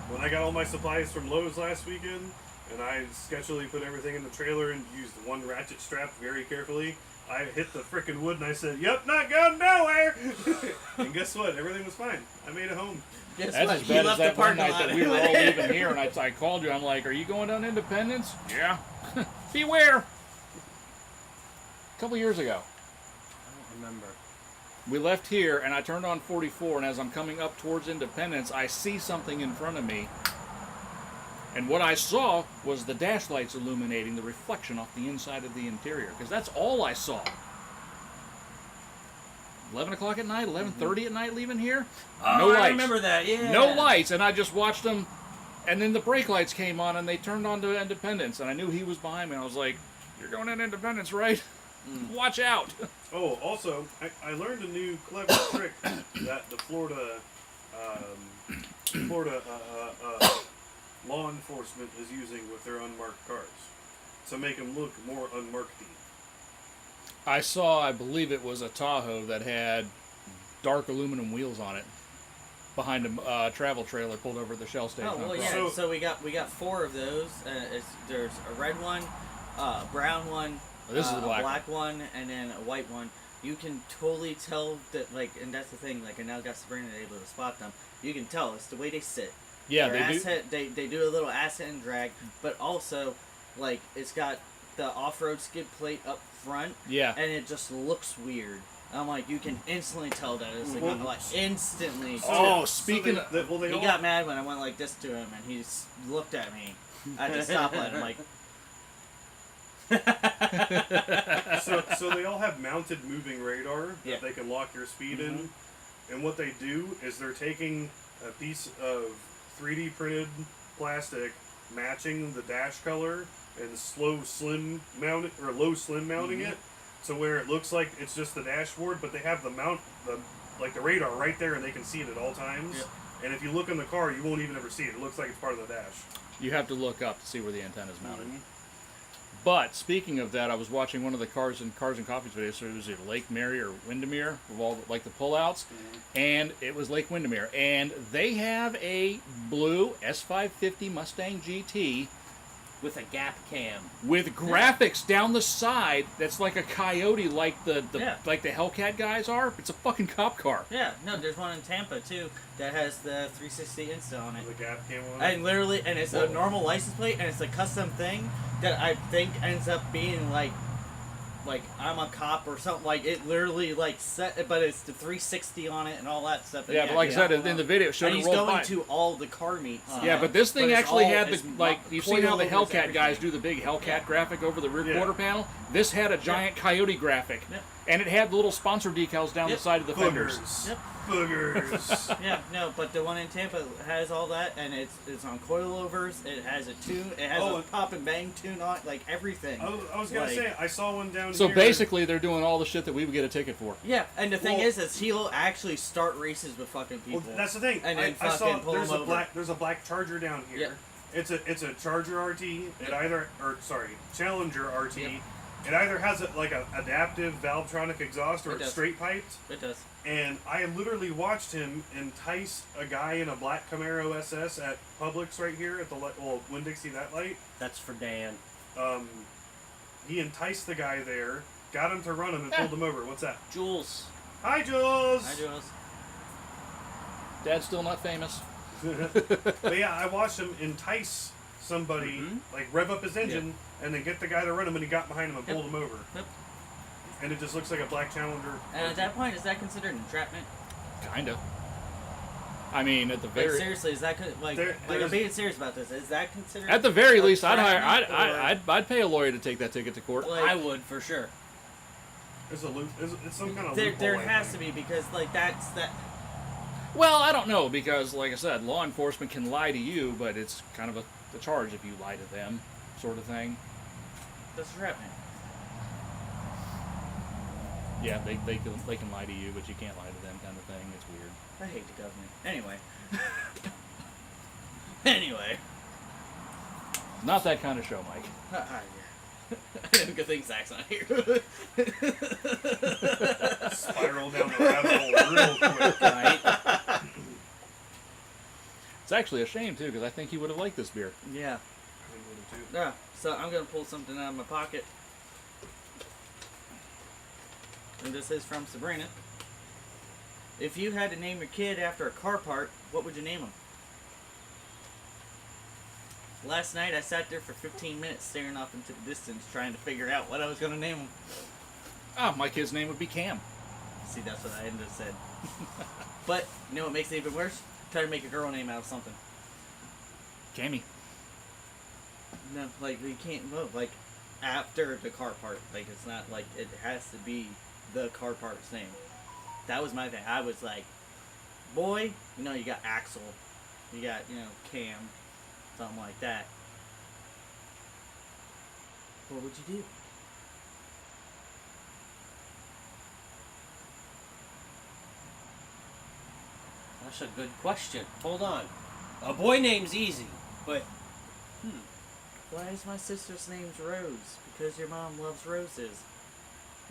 When I got all my supplies from Lowe's last weekend, and I sketchily put everything in the trailer and used one ratchet strap very carefully, I hit the frickin' wood and I said, "Yep, not going nowhere." And guess what? Everything was fine. I made it home. Guess That's what? as You bad as left that the one parking night lot. that we were all leaving here, and I called you. I'm like, "Are you going down Independence?" Yeah. Beware. A couple years ago, I don't remember. we left here, and I turned on 44, and as I'm coming up towards Independence, I see something in front of me. And what I saw was the dash lights illuminating the reflection off the inside of the interior, because that's all I saw. 11 o'clock at night, 11:30 at night leaving here. No lights. I remember that, yeah. No lights, and I just watched them, and then the brake lights came on, and they turned on to Independence, and I knew he was behind me. I was like, "You're going in Independence, right? Watch out!" Oh, also, I learned a new clever trick that the Florida law enforcement is using with their unmarked cars to make them look more unmarked-y. I saw, I believe it was a Tahoe that had dark aluminum wheels on it behind a travel trailer pulled over at the Shell station. Oh well, on yeah. Cross. So we got 4 of those. There's a red one, a brown one, Oh, this is the a black black one, and then a white one. You can totally tell that, like, and that's the thing. Like, I now got Sabrina able to spot them. You can tell it's the way they sit. Yeah, Their they do. asset, they do a little asset and drag, but also, like, it's got the off-road skid plate up front, Yeah. and it just looks weird. I'm like, you can instantly tell that it's like, Well, like instantly. Oh, speaking so of... they He all, got mad when I went like this to him, and he just looked at me at the stoplight. I'm like, so they all have mounted moving radar Yeah. that they can lock your speed in. And what they do is they're taking a piece of 3D printed plastic matching the dash color and low slim mounting it to where it looks like it's just the dashboard, but they have the radar right there and they can see it at all times. Yep. And if you look in the car, you won't even ever see it. It looks like it's part of the dash. You have to look up to see where the antenna is mounted. Mhm. But speaking of that, I was watching one of the Cars and Coffees videos. So it was either Lake Mary or Windermere with all the pullouts, and it was Lake Windermere, and they have a blue S550 Mustang GT With a gap cam. with graphics down the side. That's like a Coyote, like the Yeah. like the Hellcat guys are. It's a fucking cop car. yeah, no, there's one in Tampa too that has the 360 Insta on it. The gap cam one. And literally, and it's a normal license plate, and it's a custom thing that I think ends up being like I'm a cop or something. Like it literally like set, but it's the 360 on it and all that stuff. And Yeah, but like I said in the video, it showed and it he's rolled going by. to all the car meets. Yeah, but this thing it's actually all- had it's you've seen how the coilovers, Hellcat guys everything. do the big Hellcat graphic over the rear Yeah. quarter panel. This had a giant Coyote graphic, Yep. and it had the little sponsor decals down Yep. the side of the fenders. Boogers. Yep. Boogers. Yeah, no, but the one in Tampa has all that, and it's on coilovers. It has a tune. It has Oh, a and- pop and bang tune on it, like everything. I was gonna Like- say I saw one down So here. basically, they're doing all the shit that we would get a ticket for. Yeah, and the thing Well- is he'll actually start races with fucking people. Well, that's the thing. And then I saw fucking pull there's them a over. there's a black Charger down here. Yep. It's a Charger RT. Challenger RT. Yep. It either has like a adaptive Valvetronic exhaust or It it's does. straight piped. It does. And I literally watched him entice a guy in a black Camaro SS at Publix right here at the Winn-Dixie that light. That's for Dan. he enticed the guy there, got him to run him, and pulled him over. What's that? Jules. Hi, Jules. Hi, Jules. Dad's still not famous. But yeah, I watched him entice somebody, like rev up his engine, and then get the guy to run him, and he got behind him and pulled him over. Yep. And it just looks like a black Challenger. And at that point, is that considered entrapment? Kinda. I mean, at the Like, very seriously, is that like I'm there's- being serious about this? Is that considered? at the very least, I'd entrapment, hire. or, I'd pay a lawyer to take that ticket to court. like, I would for sure. There's a loop. It's some kind of there loophole. I has to think. be, because like that's that. Well, I don't know, because like I said, law enforcement can lie to you, but it's kind of the charge if you lie to them, sort of thing. That's entrapment. Yeah, they can lie to you, but you can't lie to them, kind of thing. It's weird. I hate the government. Anyway. Anyway. Not that kind of show, Mike. Good thing Zach's not here. Spiral down the rabbit hole real quick. Right? It's actually a shame too, because I think he would have liked this beer. Yeah. Yeah. So I'm gonna pull something out of my pocket. And this is from Sabrina. If you had to name your kid after a car part, what would you name him? Last night I sat there for 15 minutes staring off into the distance trying to figure out what I was going to name him. Ah, my kid's name would be Cam. See, that's what I ended up said. But, you know what makes it even worse? Try to make a girl name out of something. Cammy. No, like, you can't move. Like, after the car part. Like, it's not like it has to be the car part's name. That was my thing. I was like, boy, you know, you got Axel. You got, you know, Cam. Something like that. What would you do? That's a good question. Hold on. A boy name's easy, but Why is my sister's name's Rose? Because your mom loves roses.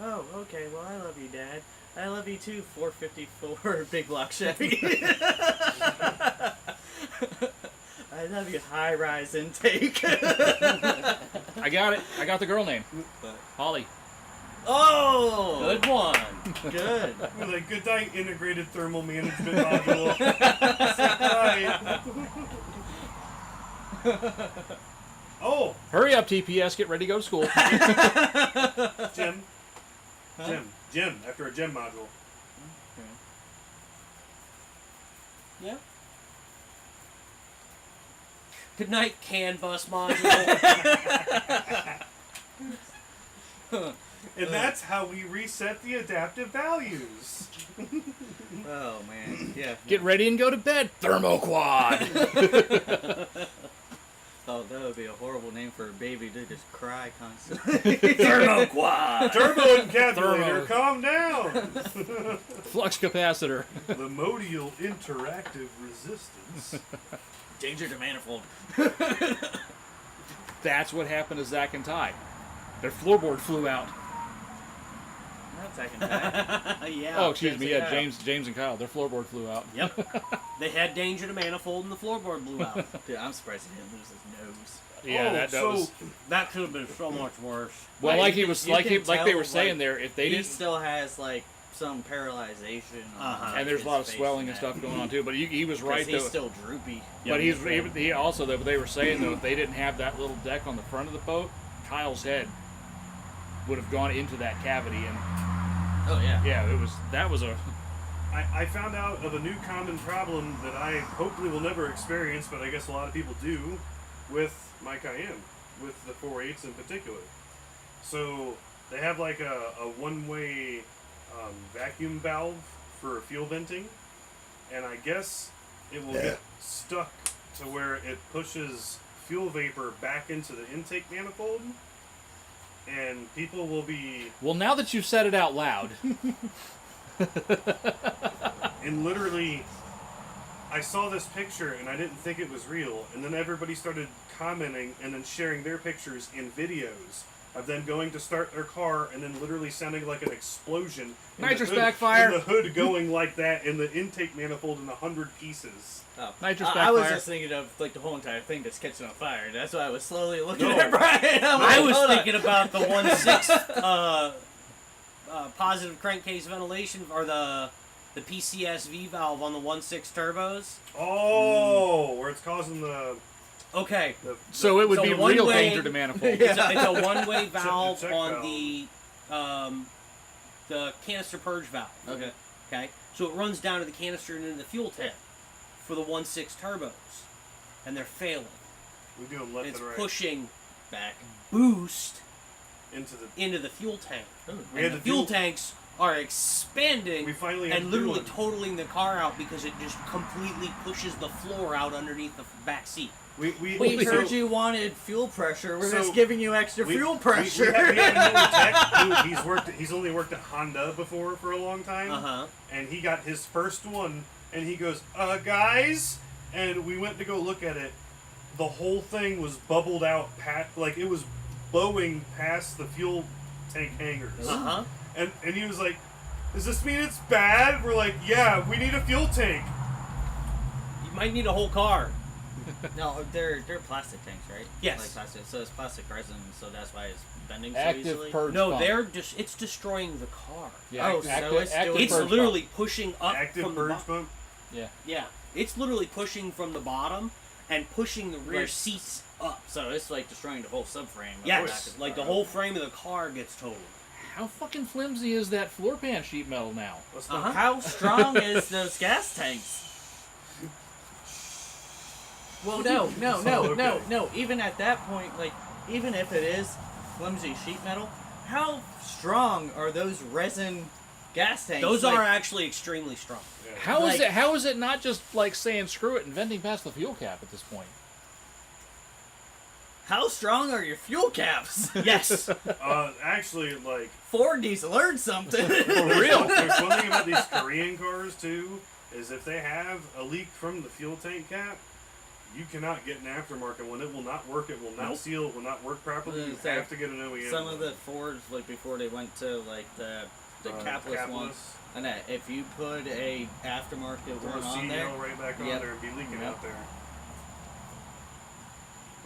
Oh, okay. Well, I love you, Dad. I love you too, 454 Big Block Chevy. I love you, high rise intake. I got it. I got the girl name. Holly. Oh! good one. Good. With a good night integrated thermal management module. Oh, Hurry up, TPS. Get ready to go to school. Jim. Jim. After a gem module. Yeah. Good night, CAN bus module. And that's how we reset the adaptive values. Oh, man. Yeah. Get ready and go to bed. Thermoquad. Oh, that would be a horrible name for a baby to just cry constantly. Thermoquad. Turbo encapsulator, Thermo. calm down. Flux capacitor. The modal interactive resistance. Danger to manifold. That's what happened to Zach and Ty. Their floorboard flew out. That's second time. Yeah. Oh, excuse me. Yeah, yeah. James and Kyle. Their floorboard flew out. Yep. They had danger to manifold and the floorboard blew out. Dude, I'm surprised he didn't lose his nose. Yeah, that so was. That could have been so much worse. Well, Right, like he you was, can like they tell, were saying like, there, if they He didn't, still has, like, some paralyzation. On and there's a lot of his face swelling and that. stuff going on too. But he was 'Cause right he's though. still droopy. But he also though. But they were saying though, if they didn't have that little deck on the front of the boat, Kyle's head would have gone into that cavity, and Oh, yeah. yeah, that was a. I found out of a new common problem that I hopefully will never experience, but I guess a lot of people do, with my Cayenne, with the 4.8s in particular. So they have like a one-way vacuum valve for fuel venting, and I guess it will get stuck to where it pushes fuel vapor back into the intake manifold, and people will be Well, now that you've said it out loud, and literally, I saw this picture and I didn't think it was real, and then everybody started commenting and then sharing their pictures and videos of them going to start their car and then literally sounding like an explosion. And Nitrous the hood, backfire. And the hood going like that, and the intake manifold in 100 pieces. Oh. Nitrous I was backfire. just thinking of like the whole entire thing just catching on fire. That's why I was slowly looking No. at Brian. I'm I like, was hold on. thinking about the 1/6 positive crankcase ventilation, or the PCSV valve on the 1/6 turbos. Oh, where it's causing the... Okay, So it would So be one real way- danger to manifold. Yeah. it's a one-way valve check on valve. the canister purge valve. Okay. Okay, so it runs down to the canister and into the fuel tank for the 1/6 turbos, and they're failing. We do them left It's and right. pushing Back. boost Into the... into the fuel tank. Ooh. We had And the to fuel do- tanks are expanding We finally had and to do literally one. totaling the car out because it just completely pushes the floor out underneath the back seat. We so- heard you wanted fuel pressure. We're So, just giving you extra fuel pressure. We have a new tech he's only worked at Honda before for a long time. Uh-huh. And he got his first one, and he goes, guys, and we went to go look at it. The whole thing was bubbled out, like it was bowing past the fuel tank hangers. Uh-huh. And he was like, does this mean it's bad? We're like, yeah, we need a fuel tank. You might need a whole car. No, they're plastic tanks, right? Yes. Like plastic. So it's plastic resin, so that's why it's bending so Active easily. purge No, pump. it's destroying the car. Yeah, Oh, so active, it's active doing- It's purge literally pushing up Active from the purge bottom. pump. pump. Yeah. Yeah, it's literally pushing from the bottom and pushing the rear Like- seats up. So it's like destroying the whole subframe. of the Yes, back of like the car. whole frame of the car gets totaled. How fucking flimsy is that floor pan sheet metal now? Let's not- Uh-huh. How strong is those gas tanks? Well, no. Even at that point, like, even if it is flimsy sheet metal, how strong are those resin gas tanks? Those Like, are actually extremely strong. Yeah. How is Like- it? How is it not just like saying screw it and venting past the fuel cap at this point? How strong are your fuel caps? Yes. Actually, like, Ford needs to learn something. For real? there's one thing about these Korean cars too, is if they have a leak from the fuel tank cap, you cannot get an aftermarket one. It will not work. It will not Nope. seal. It will not work properly. You So have to get an OEM. Some of one. the Fords, like before they went to like the capless one, and that if you put a aftermarket Throw one a on there, CEO right back on Yep. there and be leaking Yep. out there.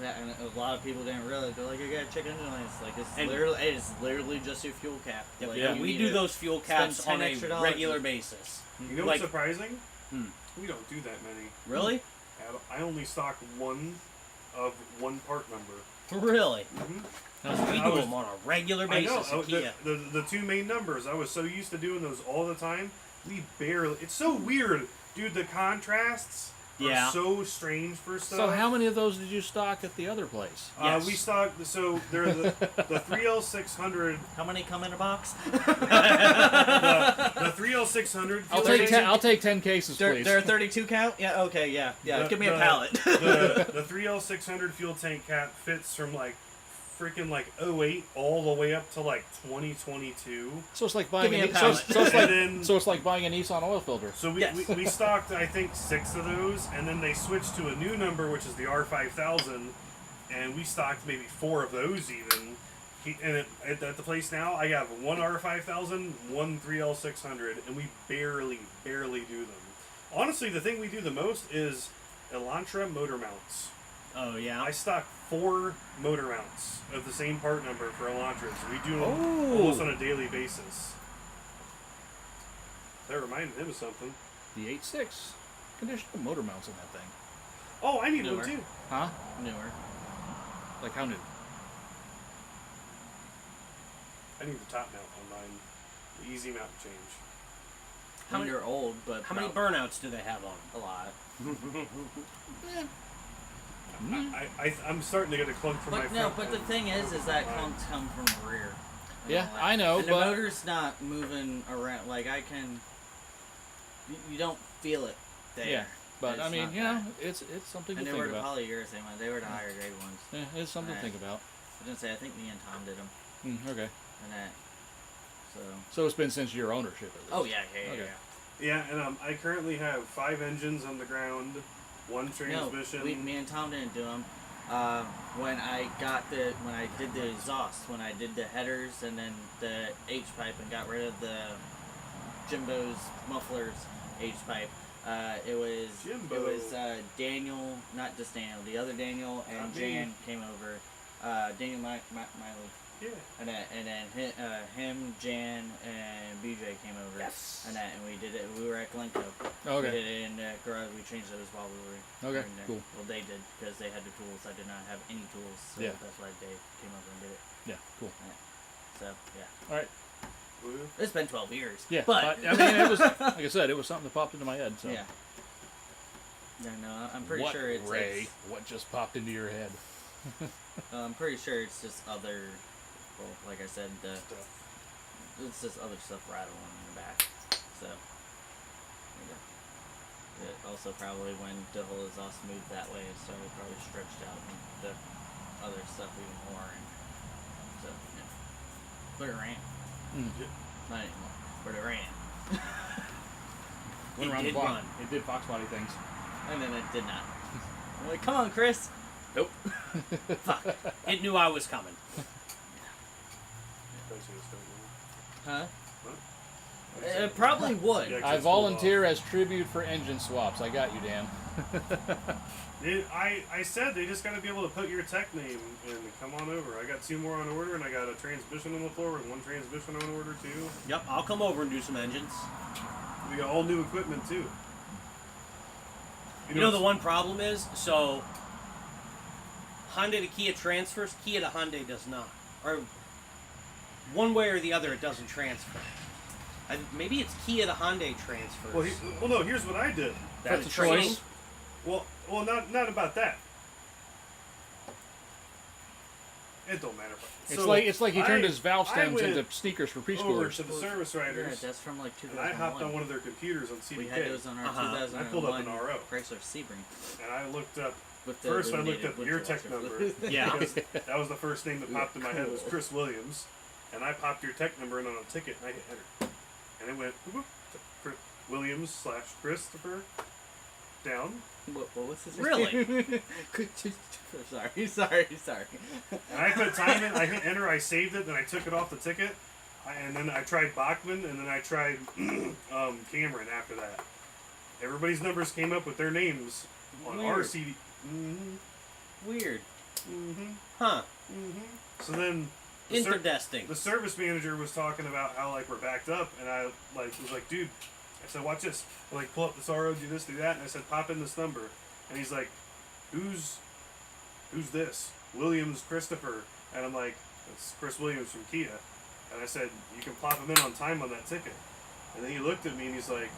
yeah, and a lot of people didn't realize. They're like, "You got a check engine lights." Like And- it's literally just your fuel cap. Yep, Like, yeah. you We need do to those fuel caps spend on $10 a extra regular basis. You know Like- what's surprising? Hmm. We don't do that many. Really? I only stock one of one part number. Really? Mm-hmm. Because we I do was- them on a regular I know. basis at Kia. The two main numbers. I was so used to doing those all the time. We barely. It's so weird, dude. The contrasts Yeah. are so strange for stuff. So how many of those did you stock at the other place? Yes. We stock. So they're the 3L600. How many come in a box? The 3L600. I'll fuel take tank- 10, I'll take 10 cases, They're, please. they're a 32 count? Yeah, okay, yeah. The- Give me a the- pallet. the 3L600 fuel tank cap fits from like freaking like 08 all the way up to like 2022. So it's like buying Give me a so, pallet. so it's like And then- so it's like buying a Nissan oil filter. So Yes. we stocked I think 6 of those, and then they switched to a new number which is the R5000, and we stocked maybe 4 of those even. At the place now, I have one R5000, one 3L600, and we barely do them. Honestly, the thing we do the most is Elantra motor mounts. Oh, yeah? I stock 4 motor mounts of the same part number for Elantras. We do them Oh. almost on a daily basis. That reminded him of something. The 8.6 conditional motor mounts on that thing. Oh, I need Newer. one too. Huh? Newer. Like how new? I need the top mount on mine. The easy mount change. How many are old, but How many burnouts do they have on a lot. I'm starting to get a clunk from my But no, front but the end thing is on that mine. come from the rear. And Yeah, all that. I know, And but- the motor's not moving around. Like I can, you don't feel it there. Yeah, but It's I mean, not you know, that. it's something And to they were think the about. polyurethane ones. They were the higher grade ones. Yeah, it's something to think about. I was gonna say I think me and Tom did them Okay. and that. So. So it's been since your ownership. At least. Oh yeah, yeah, Okay. Yeah, and I currently have 5 engines on the ground, 1 No, transmission. me and Tom didn't do them. When I did the exhaust, when I did the headers and then the H pipe and got rid of the Jimbo's mufflers H pipe, it was Daniel, not just Daniel, the other Daniel and Not me. Jan came over. Daniel Miley. Yeah. And then him, Jan, and BJ came over. Yes. And we did it. We were at Glencoe. Okay. We did it in the garage. We changed those while we were Okay, in there. cool. Well, they did because they had the tools. I did not have any tools, so Yeah. that's why Dave came over and did it. Yeah, cool. So yeah, All right. Woo. it's been 12 years. Yeah, but I mean, it was like I said, it was something that popped into my head. So. yeah. No, I'm pretty What, sure it's Ray? What just popped into your head? I'm pretty sure it's just other. Well, like I said, Stuff. it's just other stuff rattling in the back. So, yeah. It also probably when the whole exhaust moved that way, it started probably stretched out and the other stuff even more. And so, yeah. But it ran. Not anymore. But it ran. Went It around did the block. run. It did fox body things. And then it did not. I'm like, come on, Chris. Nope. Fuck. It knew I was coming. Huh? What? It probably would. Yeah. I volunteer as tribute for engine swaps. I got you, Dan. I said they just got to be able to put your tech name in and come on over. I got 2 more on order, and I got a transmission on the floor and 1 transmission on order too. Yep, I'll come over and do some engines. We got all new equipment too. You know the one problem is, so Hyundai to Kia transfers, Kia to Hyundai does not. Or one way or the other, it doesn't transfer. Maybe it's Kia to Hyundai transfers. Well, no. Here's what I did. That's the a training. choice. Well, not about that. It don't matter. It's like he turned his valve I stems went into sneakers for over preschoolers. to the service Yeah, riders, that's from like and 2001. I hopped on one of their computers on We had CDK, those on our Uh-huh. 2001 I pulled up an RO. Chrysler Sebring. and I looked up. With the First, I looked illuminated up your winter tech washers. number. Yeah. Because that was the first name that popped in my head was Cool. Chris Williams, and I popped your tech number in on a ticket, and I hit enter, and it went whoop, Chris Williams / Christopher down, What was his Really? name? Sorry. and I put time in. I hit enter. I saved it. Then I took it off the ticket, and then I tried Bachman, and then I tried Cameron after that. Everybody's numbers came up with their names on our Weird. CD. Weird. Huh. So then the Interesting. the service manager was talking about how like we're backed up, and I was like, dude, I said, watch this. I pull up this RO, do this, do that, and I said, pop in this number, and he's like, who's this? Williams Christopher, and I'm like, it's Chris Williams from Kia, and I said, you can plop him in on time on that ticket, and then he looked at me and he's like,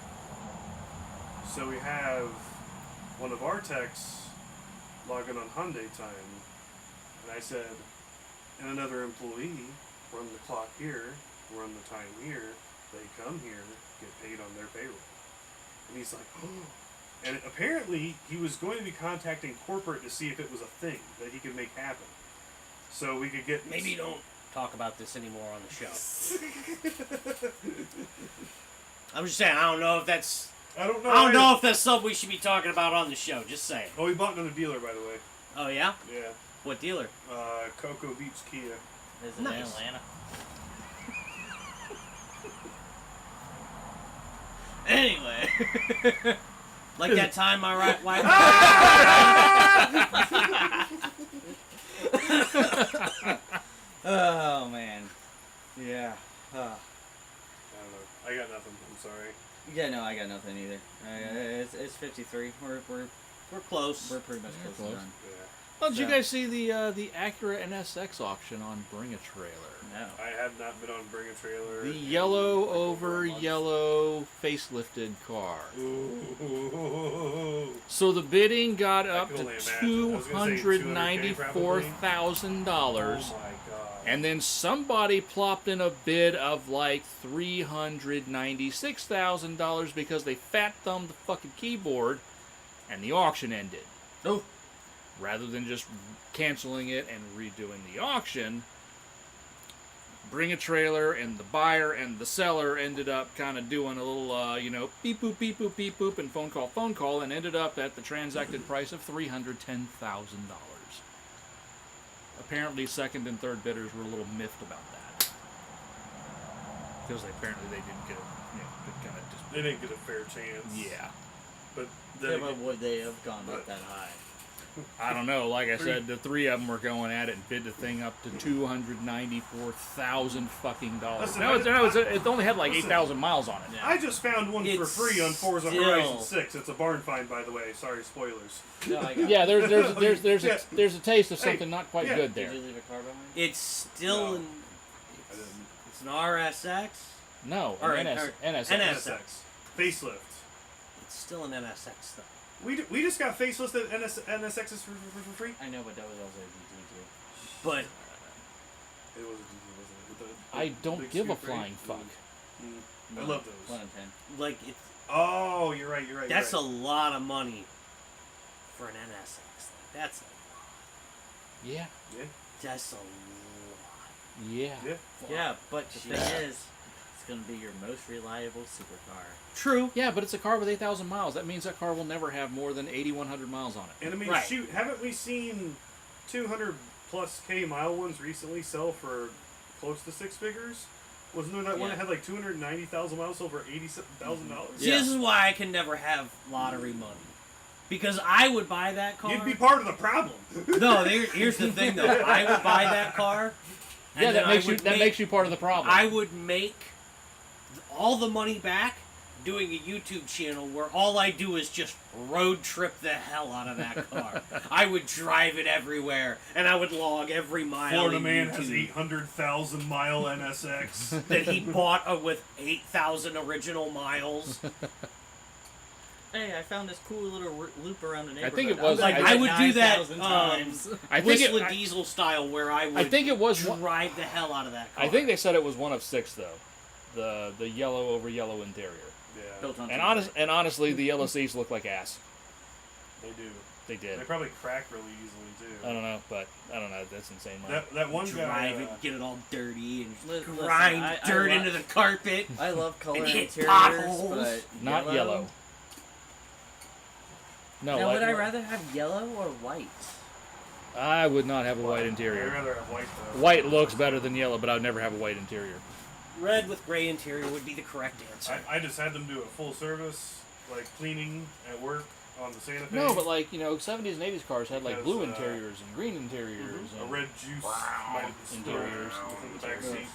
so we have one of our techs logging on Hyundai time, and I said, and another employee run the clock here, run the time here, they come here, get paid on their payroll. And he's like, oh. And apparently he was going to be contacting corporate to see if it was a thing that he could make happen. So we could get... Maybe don't talk about this anymore on the show. I'm just saying, I don't know if that's... I don't know. I don't know if that's something we should be talking about on the show. Just saying. Oh, we bought another dealer, by the way. Oh, yeah? Yeah. What dealer? Cocoa Beach Kia. Is it Nice. in Atlanta? Anyway. Like that time my right wife... Oh man. Yeah. I don't know. I got nothing. I'm sorry. Yeah, no, I got nothing either. It's 53. We're close. We're pretty much Yeah, close, close. to done. Yeah. Oh, did you So- guys see the Acura NSX auction on Bring a Trailer? No. I have not been on Bring a Trailer. The in yellow like over over a month. yellow facelifted car. Ooh. So the bidding got up can to only imagine. I was gonna say $294,000, Oh my god. and then somebody plopped in a bid of like $396,000 because they fat thumbed the fucking keyboard, and the auction ended. Oh. Rather than just canceling it and redoing the auction, Bring a Trailer and the buyer and the seller ended up kind of doing a little, beep boop, beep boop, beep boop, and phone call, and ended up at the transacted price of $310,000. apparently second and third bidders were a little miffed about that because apparently they didn't get kind of just They didn't get a fair chance. yeah. But Yeah, then but would they have gone up that high? I don't know. Like I said, the three of them were going at it and bid the thing up to $294,000 fucking dollars. Listen, It only had like listen. 8,000 miles on it. Yeah. I just found one for It's free on Forza still- Horizon 6. It's a barn find, by the way. Sorry, spoilers. No, I got Yeah, there's Yeah. a taste of Hey, something not quite yeah. good Did there. you leave a car behind? It's still No. an, I didn't. it's an RSX. No, Or an or NSX. NSX. Facelift. It's still an NSX though. We just got facelifted NSXs for free. I know, but that was also a GT too. But It was a GT, wasn't it? With the I don't big give a scoop, right? flying fuck. I love those. 1 in 10. like it's Oh, you're right. that's you're a right. lot of money for an NSX. That's Yeah, that's a lot. yeah. Yeah. Yeah, but the Yeah. thing is, it's going to be your most reliable supercar. True. Yeah, but it's a car with 8,000 miles. That means that car will never have more than 8,100 miles on it. And I mean, Right. shoot, haven't we seen 200+ K mile ones recently sell for close to six figures? Wasn't there that one that Yeah. had like 290,000 miles, sold for $87,000? See, this is why I can never have lottery money. Because I would buy that car. You'd be part of the problem. No, here's the thing though. I would buy that car. and Yeah, then that I makes you would that make- makes you part of the problem. I would make all the money back doing a YouTube channel where all I do is just road trip the hell out of that car. I would drive it everywhere, and I would log every mile. Florida in man YouTube has 800,000 mile NSX. that he bought with 8,000 original miles. Hey, I found this cool little loop around the neighborhood. think it was- Like I would do that 9,000 times. I think Whistler it, Diesel style, where I would I think it was. drive the hell out of that car. I think they said it was one of 6 though. The yellow over yellow interior. Yeah, Built on And honestly, the yellow seats look like ass. they do. They They did. probably crack really easily too. I don't know, but I don't know. That's insane. Money. That one drive guy. it, get it all dirty, and Listen, grind I dirt lo- into the carpet. I love color And hit interiors, potholes. but Not yellow. No, Now, like- would I rather have yellow or white? I would not have a white I'd interior. rather have white though. White looks better than yellow, but I would never have a white interior. Red with gray interior would be the correct answer. I just had them do a full service, like cleaning at work on the Santa Fe. No, but like 70s and 80s cars had like Because, blue interiors and green interiors a and, red juice might have Interiors. within the back seat.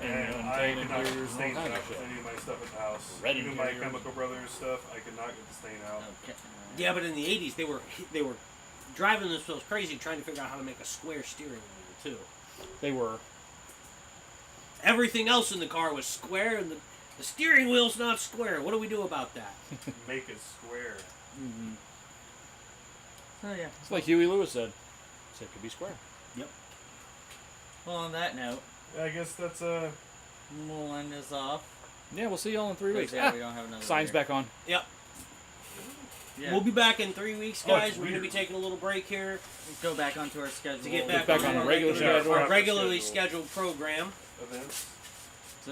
and And I tan could not get the interiors and all stain kinds out of with shit. any of my stuff at the house. Red Even my interiors. Chemical Brothers stuff, I could not get the stain out. Okay. Yeah, but in the 80s, they were driving themselves crazy trying to figure out how to make a square steering wheel, too. They were. Everything else in the car was square, and the steering wheel's not square. What do we do about that? Make it square. Mm-hmm. So yeah. It's like Huey Lewis said. It could be square. Well, on that note, Yeah, I guess that's we'll end this off. Yeah, we'll see y'all in 3 weeks. Yeah, we don't have another Signs beer. back on. Yep. Yeah. We'll be back in 3 weeks, Oh, guys. it's We're going to be weird. taking a little break here Go back onto our schedule. to get Get back, back on our a regular schedule. our regularly scheduled program. events.